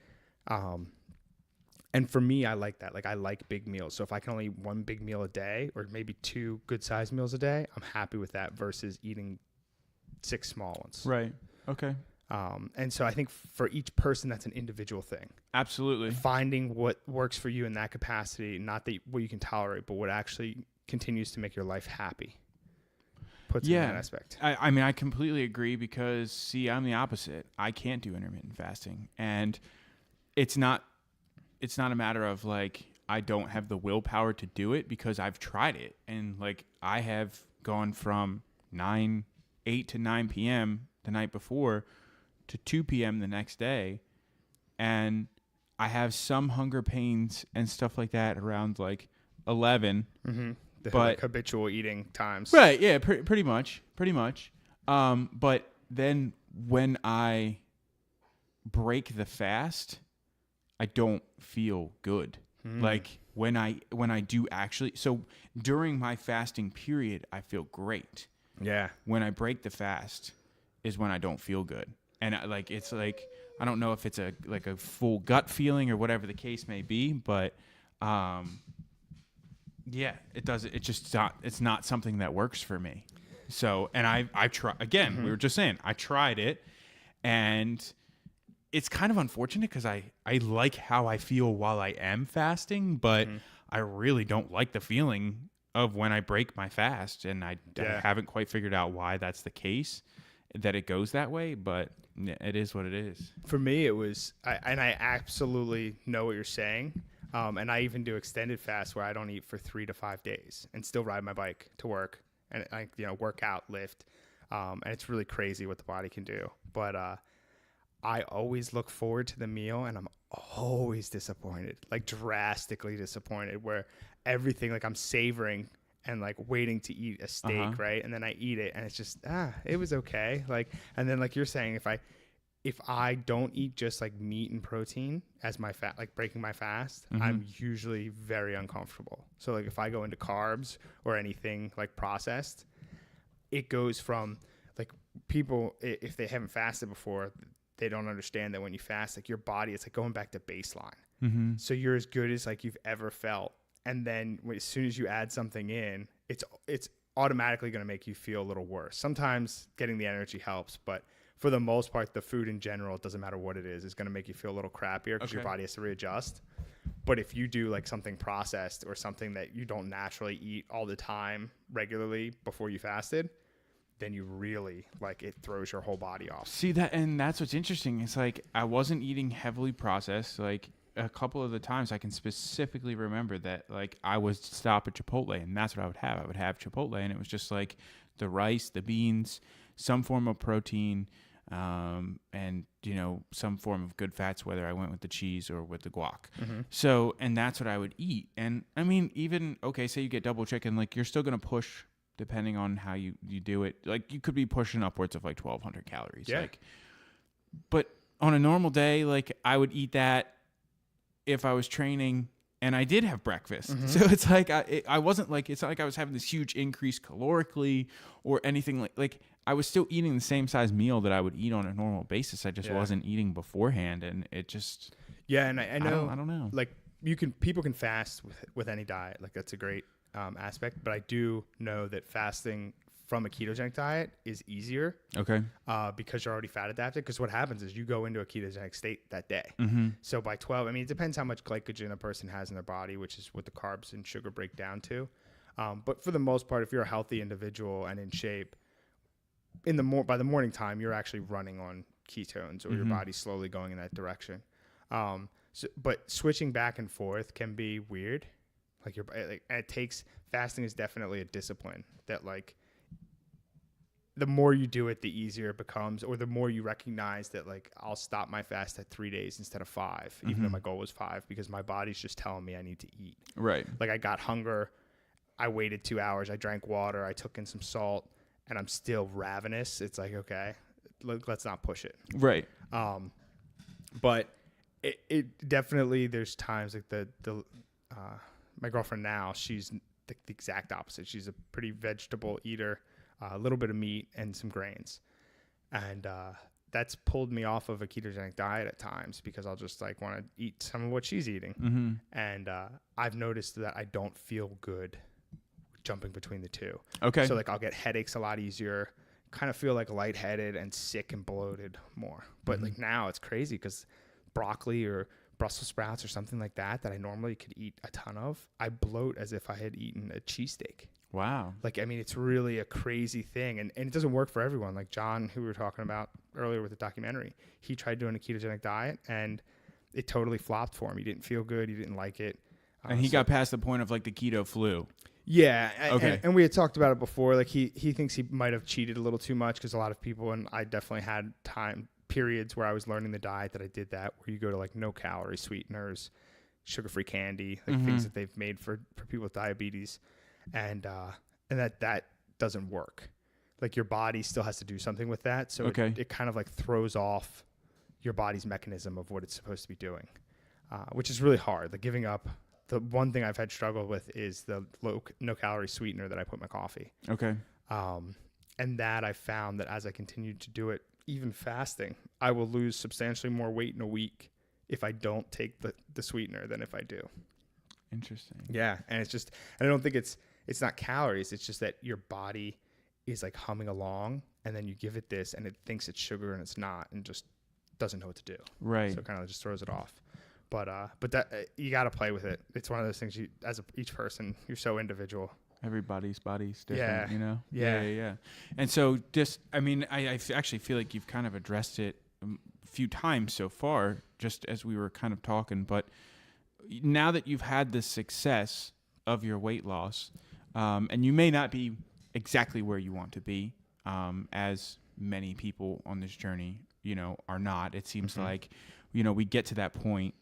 And for me, I like that. Like I like big meals. So if I can only eat 1 big meal a day or maybe 2 good sized meals a day, I'm happy with that versus eating 6 small ones. Right. Okay. And so I think for each person, that's an individual thing. Absolutely. Finding what works for you in that capacity, not that what you can tolerate, but what actually continues to make your life happy. Puts in that aspect. I mean, I completely agree because, see, I'm the opposite. I can't do intermittent fasting. And it's not a matter of, like, I don't have the willpower to do it because I've tried it. And, like, I have gone from 8 to 9 p.m. the night before to 2 p.m. the next day. And I have some hunger pains and stuff like that around, like, 11. Mm-hmm. But like habitual eating times. Right, yeah, pretty much. But then when I break the fast, I don't feel good. Like when I do actually, so during my fasting period, I feel great. Yeah. When I break the fast is when I don't feel good. And it's like, I don't know if it's a full gut feeling or whatever the case may be, but yeah, it does. It's not something that works for me. So, and I try again. We were just saying, I tried it, and it's kind of unfortunate because I like how I feel while I am fasting, but I really don't like the feeling of when I break my fast, and I haven't quite figured out why that's the case, that it goes that way, but it is what it is. For me, it was, and I absolutely know what you're saying. And I even do extended fasts where I don't eat for 3 to 5 days and still ride my bike to work and work out, lift. And it's really crazy what the body can do. But I always look forward to the meal, and I'm always disappointed, like drastically disappointed, where everything, like I'm savoring and like waiting to eat a steak, right? And then I eat it, and it's just it was okay. Like, and then like you're saying, if I don't eat just like meat and protein as my fat, like breaking my fast, I'm usually very uncomfortable. So like if I go into carbs or anything like processed, it goes from like people, if they haven't fasted before, they don't understand that when you fast, like your body, it's like going back to baseline. So you're as good as like you've ever felt. And then as soon as you add something in, it's automatically going to make you feel a little worse. Sometimes getting the energy helps, but for the most part, the food in general, it doesn't matter what it is going to make you feel a little crappier because your body has to readjust. But if you do like something processed or something that you don't naturally eat all the time regularly before you fasted, then you really, like, it throws your whole body off. See that, and that's what's interesting. It's like I wasn't eating heavily processed. Like a couple of the times I can specifically remember that, like, I would stop at Chipotle, and that's what I would have. I would have Chipotle, and it was just like the rice, the beans, some form of protein, and some form of good fats, whether I went with the cheese or with the guac. So, and that's what I would eat. And I mean, even say you get double chicken, like you're still gonna push, depending on how you do it. Like you could be pushing upwards of like 1,200 calories. Yeah. Like, but on a normal day, like I would eat that if I was training and I did have breakfast. So it's like I wasn't like, it's not like I was having this huge increase calorically or anything like I was still eating the same size meal that I would eat on a normal basis. I just wasn't eating beforehand, and it just and I know I don't know. Like people can fast with any diet. Like that's a great aspect, but I do know that fasting from a ketogenic diet is easier. Okay. Because you're already fat adapted. Because what happens is you go into a ketogenic state that day. So by 12, I mean, it depends how much glycogen a person has in their body, which is what the carbs and sugar break down to. But for the most part, if you're a healthy individual and in shape, by the morning time, you're actually running on ketones, or your body's slowly going in that direction. But switching back and forth can be weird. Fasting is definitely a discipline that, like, the more you do it, the easier it becomes, or the more you recognize that, like, I'll stop my fast at 3 days instead of 5, even though my goal was 5, because my body's just telling me I need to eat. Right. Like, I got hunger. I waited 2 hours. I drank water. I took in some salt, and I'm still ravenous. It's like, okay, let's not push it. Right. But it definitely, there's times like my girlfriend now, she's the exact opposite. She's a pretty vegetable eater, a little bit of meat and some grains. And that's pulled me off of a ketogenic diet at times, because I'll just like want to eat some of what she's eating. And I've noticed that I don't feel good jumping between the two. Okay. So like I'll get headaches a lot easier, kind of feel like lightheaded and sick and bloated more. But like now it's crazy because broccoli or Brussels sprouts or something like that I normally could eat a ton of, I bloat as if I had eaten a cheesesteak. Wow. Like, I mean, it's really a crazy thing. And it doesn't work for everyone. Like John, who we were talking about earlier with the documentary, he tried doing a ketogenic diet and it totally flopped for him. He didn't feel good. He didn't like it. And he got past the point of like the keto flu. Yeah. Okay. And we had talked about it before. Like he thinks he might have cheated a little too much because a lot of people, and I definitely had periods where I was learning the diet that I did that, where you go to like no calorie sweeteners, sugar-free candy, like things that they've made for people with diabetes. And that doesn't work. Like your body still has to do something with that. So it kind of like throws off your body's mechanism of what it's supposed to be doing, which is really hard. Like giving up. The one thing I've had struggle with is the no calorie sweetener that I put in my coffee. Okay. And that I found that as I continued to do it, even fasting, I will lose substantially more weight in a week if I don't take the sweetener than if I do. Interesting. Yeah. And it's just, and I don't think it's not calories. It's just that your body is like humming along and then you give it this and it thinks it's sugar and it's not and just doesn't know what to do. Right. So it kind of just throws it off. But that you got to play with it. It's one of those things each person, you're so individual. Everybody's body's different, you know? Yeah. And so just, I mean, I actually feel like you've kind of addressed it a few times so far, just as we were kind of talking. But now that you've had the success of your weight loss, and you may not be exactly where you want to be, as many people on this journey, are not. It seems like, we get to that point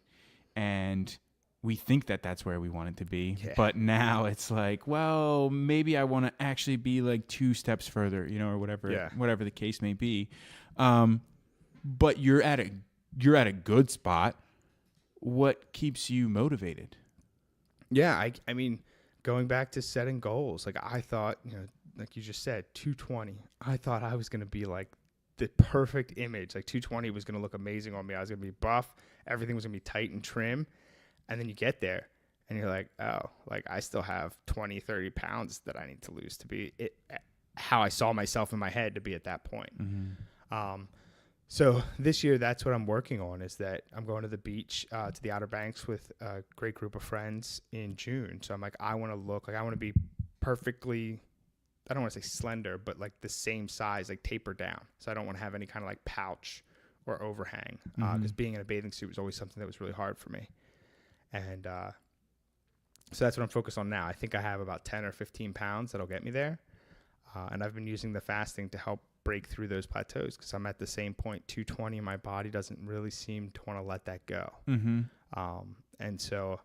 and we think that that's where we want it to be. Yeah. But now it's like, well, maybe I want to actually be like 2 steps further, or whatever the case may be. But you're at a good spot. What keeps you motivated? Yeah. I mean, going back to setting goals, like I thought, like you just said, 220, I thought I was going to be like the perfect image. Like 220 was going to look amazing on me. I was going to be buff. Everything was going to be tight and trim. And then you get there and you're like, oh, like I still have 20, 30 pounds that I need to lose to be how I saw myself in my head to be at that point. So this year, that's what I'm working on, is that I'm going to the beach, to the Outer Banks with a great group of friends in June. So I'm like, I want to be perfectly, I don't want to say slender, but like the same size, like tapered down. So I don't want to have any kind of like pouch or overhang, because being in a bathing suit was always something that was really hard for me. And so that's what I'm focused on now. I think I have about 10 or 15 pounds that'll get me there. And I've been using the fasting to help break through those plateaus, because I'm at the same point, 220, my body doesn't really seem to want to let that go. And so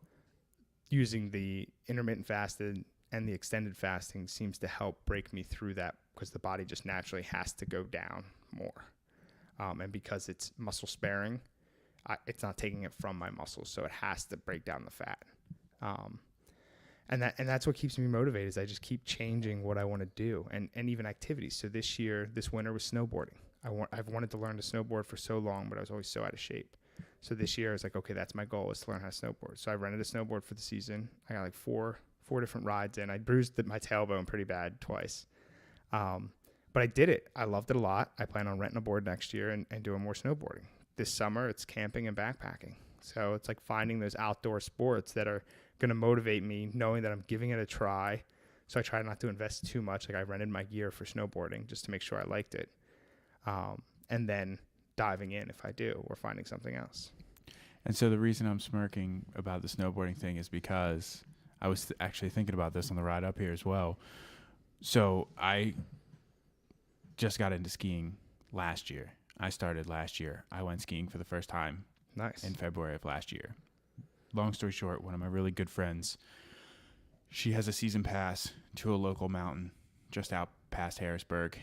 using the intermittent fasting and the extended fasting seems to help break me through that, because the body just naturally has to go down more. And because it's muscle sparing, it's not taking it from my muscles, so it has to break down the fat. And that's what keeps me motivated, is I just keep changing what I want to do, and even activities. So this winter was snowboarding. I've wanted to learn to snowboard for so long, but I was always so out of shape. So this year I was like, okay, that's my goal, is to learn how to snowboard. So I rented a snowboard for the season. I got like four different rides in. I bruised my tailbone pretty bad twice. But I did it. I loved it a lot. I plan on renting a board next year and doing more snowboarding. This summer it's camping and backpacking. So it's like finding those outdoor sports that are going to motivate me, knowing that I'm giving it a try. So I try not to invest too much. Like I rented my gear for snowboarding just to make sure I liked it. And then diving in if I do, or finding something else. And so the reason I'm smirking about the snowboarding thing is because I was actually thinking about this on the ride up here as well. So I just got into skiing last year. I started last year. I went skiing for the first time. Nice. In February of last year. Long story short, one of my really good friends, she has a season pass to a local mountain just out past Harrisburg.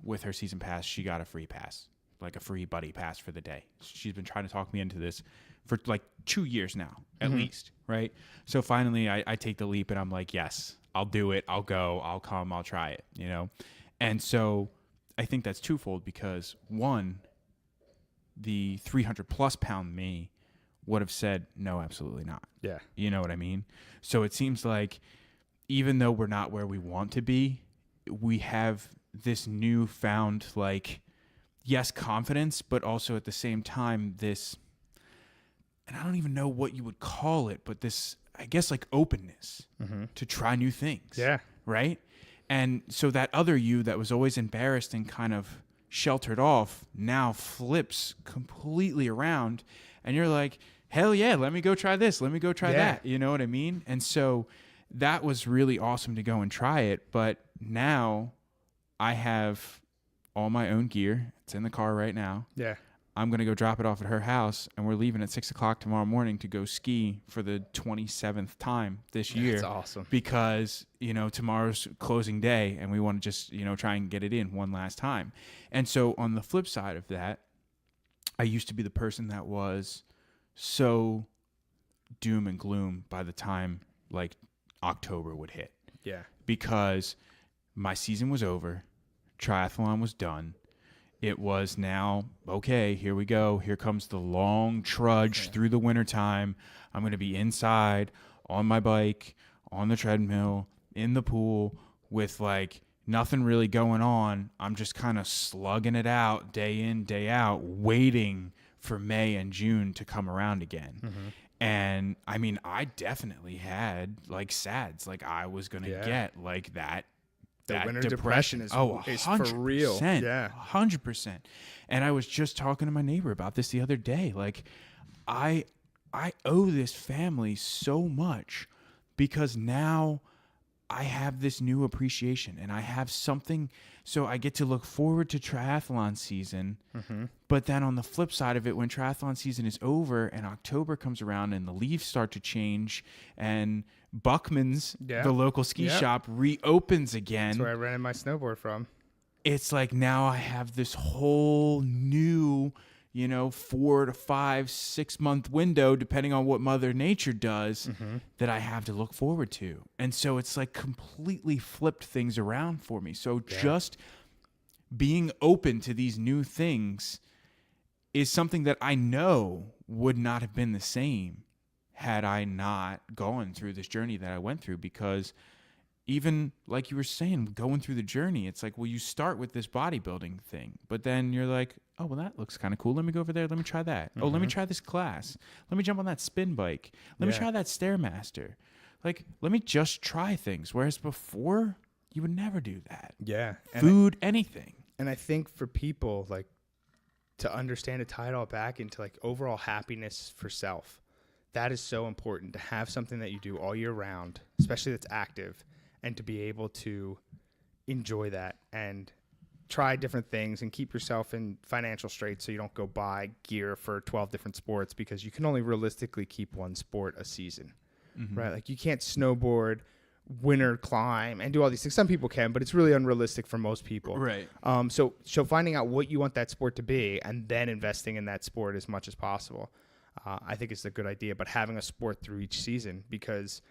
With her season pass, she got a free pass, like a free buddy pass for the day. She's been trying to talk me into this for like 2 years now, at least, right? So finally I take the leap and I'm like, yes, I'll do it. I'll go, I'll come, I'll try it, And so I think that's twofold, because one, the 300 plus pound me would have said, no, absolutely not. Yeah. You know what I mean? So it seems like even though we're not where we want to be, we have this newfound, like, yes, confidence, but also at the same time, this, and I don't even know what you would call it, but this, I guess, like openness to try new things. Yeah. Right. And so that other you that was always embarrassed and kind of sheltered off now flips completely around. And you're like, hell yeah, let me go try this. Let me go try that. You know what I mean? And so that was really awesome to go and try it. But now I have all my own gear. It's in the car right now. Yeah. I'm going to go drop it off at her house, and we're leaving at 6:00 tomorrow morning to go ski for the 27th time this year. That's awesome. Because, tomorrow's closing day, and we want to just, try and get it in one last time. And so on the flip side of that, I used to be the person that was so doom and gloom by the time, like, October would hit. Yeah. Because my season was over, triathlon was done. It was now, okay, here we go. Here comes the long trudge through the wintertime. I'm going to be inside on my bike, on the treadmill, in the pool with like nothing really going on. I'm just kind of slugging it out day in, day out, waiting for May and June to come around again. And I mean, I definitely had like SADs. Like I was going to get like that. The winter depression is for real. Yeah. 100%. And I was just talking to my neighbor about this the other day. Like, I owe this family so much because now I have this new appreciation and I have something. So I get to look forward to triathlon season. But then on the flip side of it, when triathlon season is over and October comes around and the leaves start to change and Buckman's, the local ski shop, reopens again. That's where I rented my snowboard from. It's like now I have this whole new, 4 to 5, 6 month window, depending on what Mother Nature does, that I have to look forward to. And so it's like completely flipped things around for me. So just being open to these new things is something that I know would not have been the same had I not gone through this journey that I went through. Because even like you were saying, going through the journey, it's like, well, you start with this bodybuilding thing, but then you're like, oh, well, that looks kind of cool. Let me go over there. Let me try that. Oh, let me try this class. Let me jump on that spin bike. Let me try that Stairmaster. Like, let me just try things. Whereas before, you would never do that. Yeah. Food, anything. And I think for people, like, to understand, to tie it all back into like overall happiness for self, that is so important, to have something that you do all year round, especially that's active, and to be able to enjoy that and try different things and keep yourself in financial straits so you don't go buy gear for 12 different sports, because you can only realistically keep one sport a season, right? Like you can't snowboard, winter climb, and do all these things. Some people can, but it's really unrealistic for most people. Right. So finding out what you want that sport to be and then investing in that sport as much as possible, I think is a good idea. But having a sport through each season, because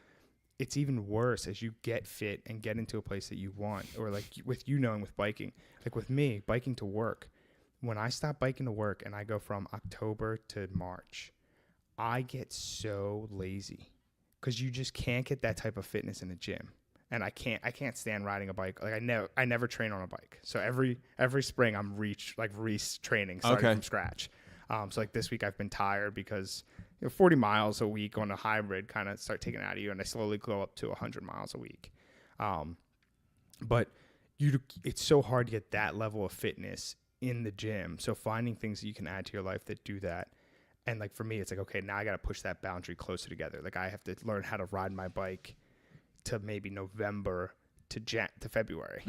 it's even worse as you get fit and get into a place that you want, or like with with biking, like with me, biking to work. When I stop biking to work and I go from October to March, I get so lazy because you just can't get that type of fitness in a gym. And I can't stand riding a bike. Like I never train on a bike. So every spring I'm training starting from scratch. So like this week I've been tired because 40 miles a week on a hybrid kind of start taking it out of you, and I slowly go up to 100 miles a week. But it's so hard to get that level of fitness in the gym. So finding things that you can add to your life that do that. And like for me, it's like, okay, now I got to push that boundary closer together. Like I have to learn how to ride my bike to maybe November to February,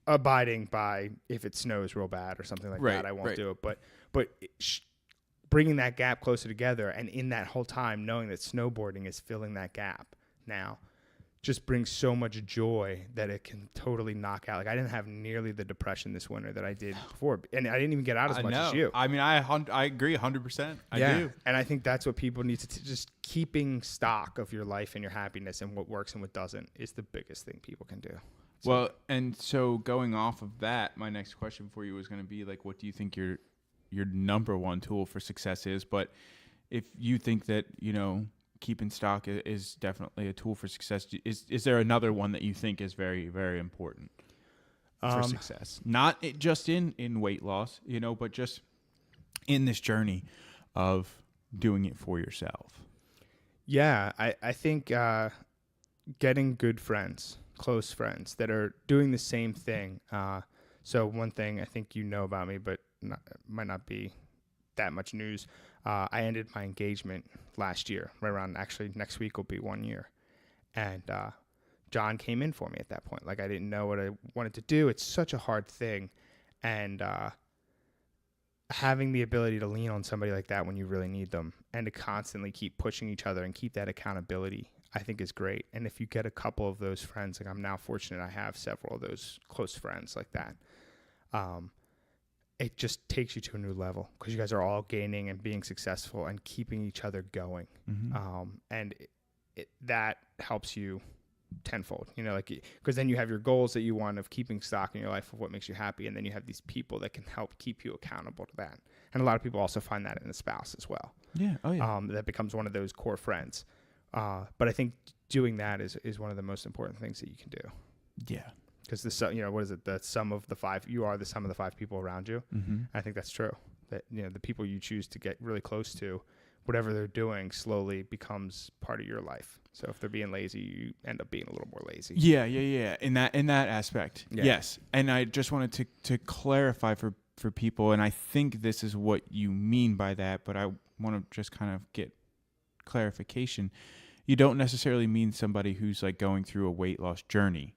abiding by if it snows real bad or something like that, I won't do it. But bringing that gap closer together, and in that whole time, knowing that snowboarding is filling that gap now, just brings so much joy that it can totally knock out. Like I didn't have nearly the depression this winter that I did before, and I didn't even get out as much as you. I mean, I agree 100%. I do. And I think that's what people need to just keeping stock of your life and your happiness and what works and what doesn't is the biggest thing people can do. So, well, and so going off of that, my next question for you was going to be like, what do you think your number one tool for success is? But if you think that, keeping stock is definitely a tool for success, is there another one that you think is very, very important? for success? Not just in weight loss, but just in this journey of doing it for yourself. Yeah, I think getting good friends, close friends that are doing the same thing. So one thing I think about me, but might not be that much news. I ended my engagement last year, right around, actually next week will be 1 year. And John came in for me at that point. Like, I didn't know what I wanted to do. It's such a hard thing. And having the ability to lean on somebody like that when you really need them and to constantly keep pushing each other and keep that accountability, I think is great. And if you get a couple of those friends, like I'm now fortunate I have several of those close friends like that, it just takes you to a new level because you guys are all gaining and being successful and keeping each other going. And that helps you tenfold, because then you have your goals that you want of keeping stock in your life of what makes you happy. And then you have these people that can help keep you accountable to that. And a lot of people also find that in a spouse as well. Yeah. Oh yeah. That becomes one of those core friends. But I think doing that is one of the most important things that you can do. Yeah. Because what is it? The sum of the five, you are the sum of the five people around you. I think that's true. That, the people you choose to get really close to, whatever they're doing slowly becomes part of your life. So if they're being lazy, you end up being a little more lazy. Yeah. In that aspect. Yeah. Yes. And I just wanted to clarify for people, and I think this is what you mean by that, but I want to just kind of get clarification. You don't necessarily mean somebody who's like going through a weight loss journey.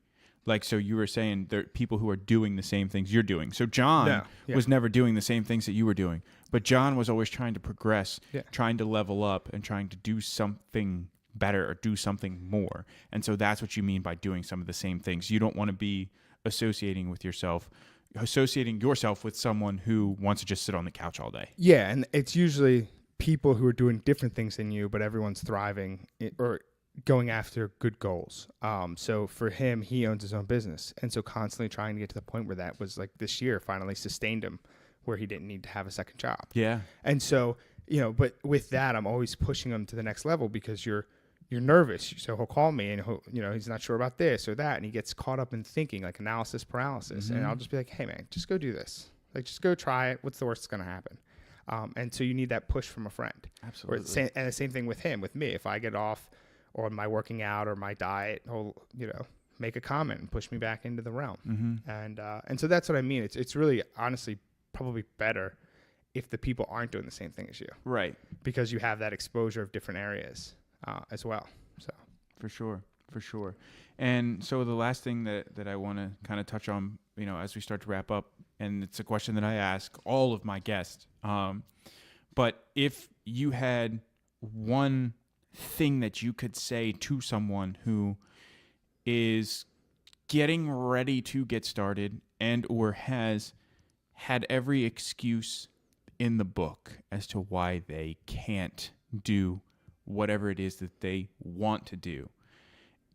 Like, so you were saying there are people who are doing the same things you're doing. So John was never doing the same things that you were doing, but John was always trying to progress, trying to level up and trying to do something better or do something more. And so that's what you mean by doing some of the same things. You don't want to be associating yourself with someone who wants to just sit on the couch all day. Yeah. And it's usually people who are doing different things than you, but everyone's thriving or going after good goals. So for him, he owns his own business. And so constantly trying to get to the point where that was like this year finally sustained him where he didn't need to have a second job. Yeah. And so, but with that, I'm always pushing him to the next level because you're nervous. So he'll call me and he's not sure about this or that. And he gets caught up in thinking like analysis paralysis. And I'll just be like, hey man, just go do this. Like, just go try it. What's the worst that's going to happen? And so you need that push from a friend. Absolutely. And the same thing with me. If I get off or my working out or my diet, he'll, make a comment and push me back into the realm. And so that's what I mean. It's really honestly probably better if the people aren't doing the same thing as you. Right. Because you have that exposure of different areas as well. So For sure. And so the last thing that I want to kind of touch on, as we start to wrap up, and it's a question that I ask all of my guests. But if you had one thing that you could say to someone who is getting ready to get started and or has had every excuse in the book as to why they can't do whatever it is that they want to do.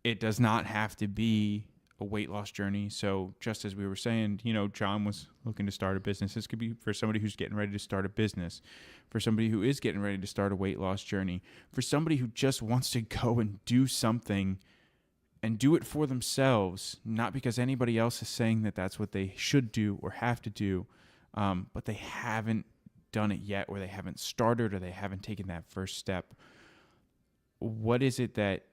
It does not have to be a weight loss journey. So just as we were saying, John was looking to start a business. This could be for somebody who's getting ready to start a business, for somebody who is getting ready to start a weight loss journey, for somebody who just wants to go and do something and do it for themselves, not because anybody else is saying that that's what they should do or have to do, but they haven't done it yet, or they haven't started, or they haven't taken that first step. What is it that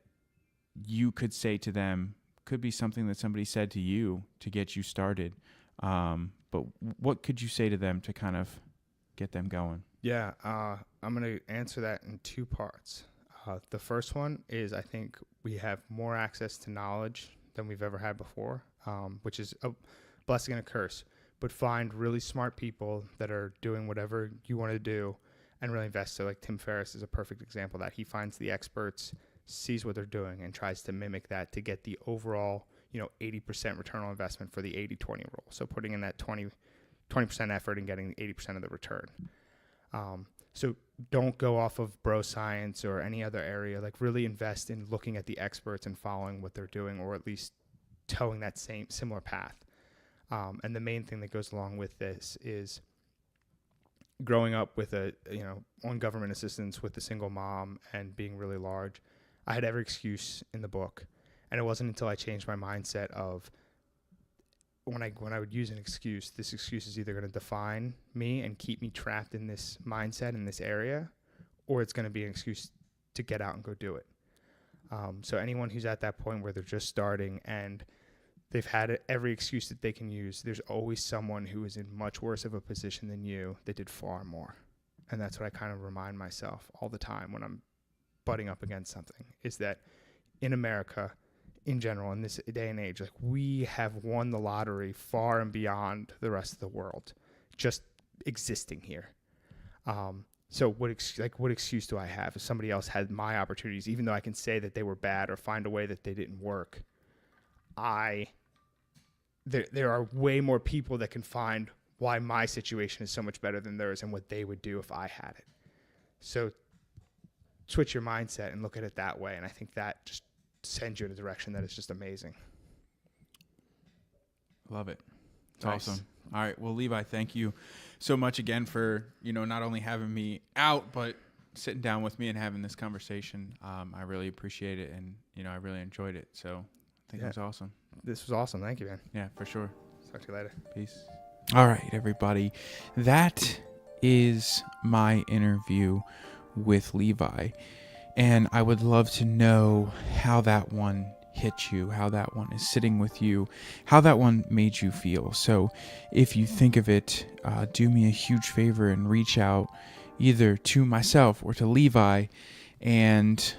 you could say to them? Could be something that somebody said to you to get you started. But what could you say to them to kind of get them going? Yeah, I'm going to answer that in two parts. The first one is I think we have more access to knowledge than we've ever had before, which is a blessing and a curse. But find really smart people that are doing whatever you want to do and really invest. So like Tim Ferriss is a perfect example of that. He finds the experts, sees what they're doing, and tries to mimic that to get the overall, 80% return on investment for the 80-20 rule. So putting in that 20% effort and getting 80% of the return. So don't go off of bro science or any other area. Like really invest in looking at the experts and following what they're doing, or at least towing that similar path. And the main thing that goes along with this is growing up with on government assistance with a single mom and being really large. I had every excuse in the book. And it wasn't until I changed my mindset of when I would use an excuse, this excuse is either going to define me and keep me trapped in this mindset in this area, or it's going to be an excuse to get out and go do it. So anyone who's at that point where they're just starting and they've had every excuse that they can use, there's always someone who is in much worse of a position than you that did far more. And that's what I kind of remind myself all the time when I'm butting up against something, is that in America, in general, in this day and age, like, we have won the lottery far and beyond the rest of the world, just existing here. So what excuse do I have if somebody else had my opportunities, even though I can say that they were bad or find a way that they didn't work? There are way more people that can find why my situation is so much better than theirs and what they would do if I had it. So switch your mindset and look at it that way, and I think that just sends you in a direction that is just amazing. Love it. It's Nice. awesome. All right. Well, Levi, thank you so much again for, not only having me out, but sitting down with me and having this conversation. I really appreciate it, and, I really enjoyed it. So I think it was awesome. This was awesome. Thank you, man. Yeah, for sure. Talk to you later. Peace. All right, everybody. That is my interview with Levi. And I would love to know how that one hit you, how that one is sitting with you, how that one made you feel. So if you think of it, do me a huge favor and reach out either to myself or to Levi and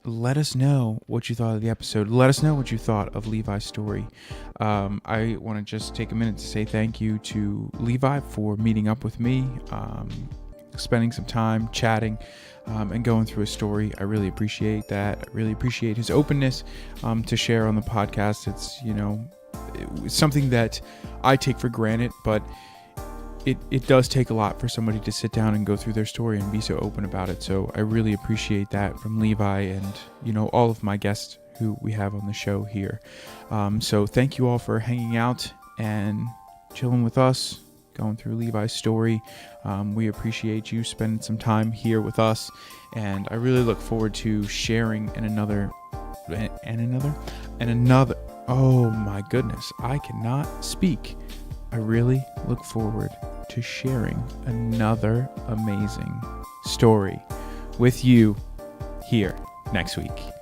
let us know what you thought of the episode. Let us know what you thought of Levi's story. I want to just take a minute to say thank you to Levi for meeting up with me, spending some time chatting, and going through a story. I really appreciate that. I really appreciate his openness to share on the podcast. It's something that I take for granted, but it does take a lot for somebody to sit down and go through their story and be so open about it. So I really appreciate that from Levi and, all of my guests who we have on the show here. So thank you all for hanging out and chilling with us, going through Levi's story. We appreciate you spending some time here with us, and I really look forward to sharing another. Oh my goodness, I cannot speak. I really look forward to sharing another amazing story with you here next week.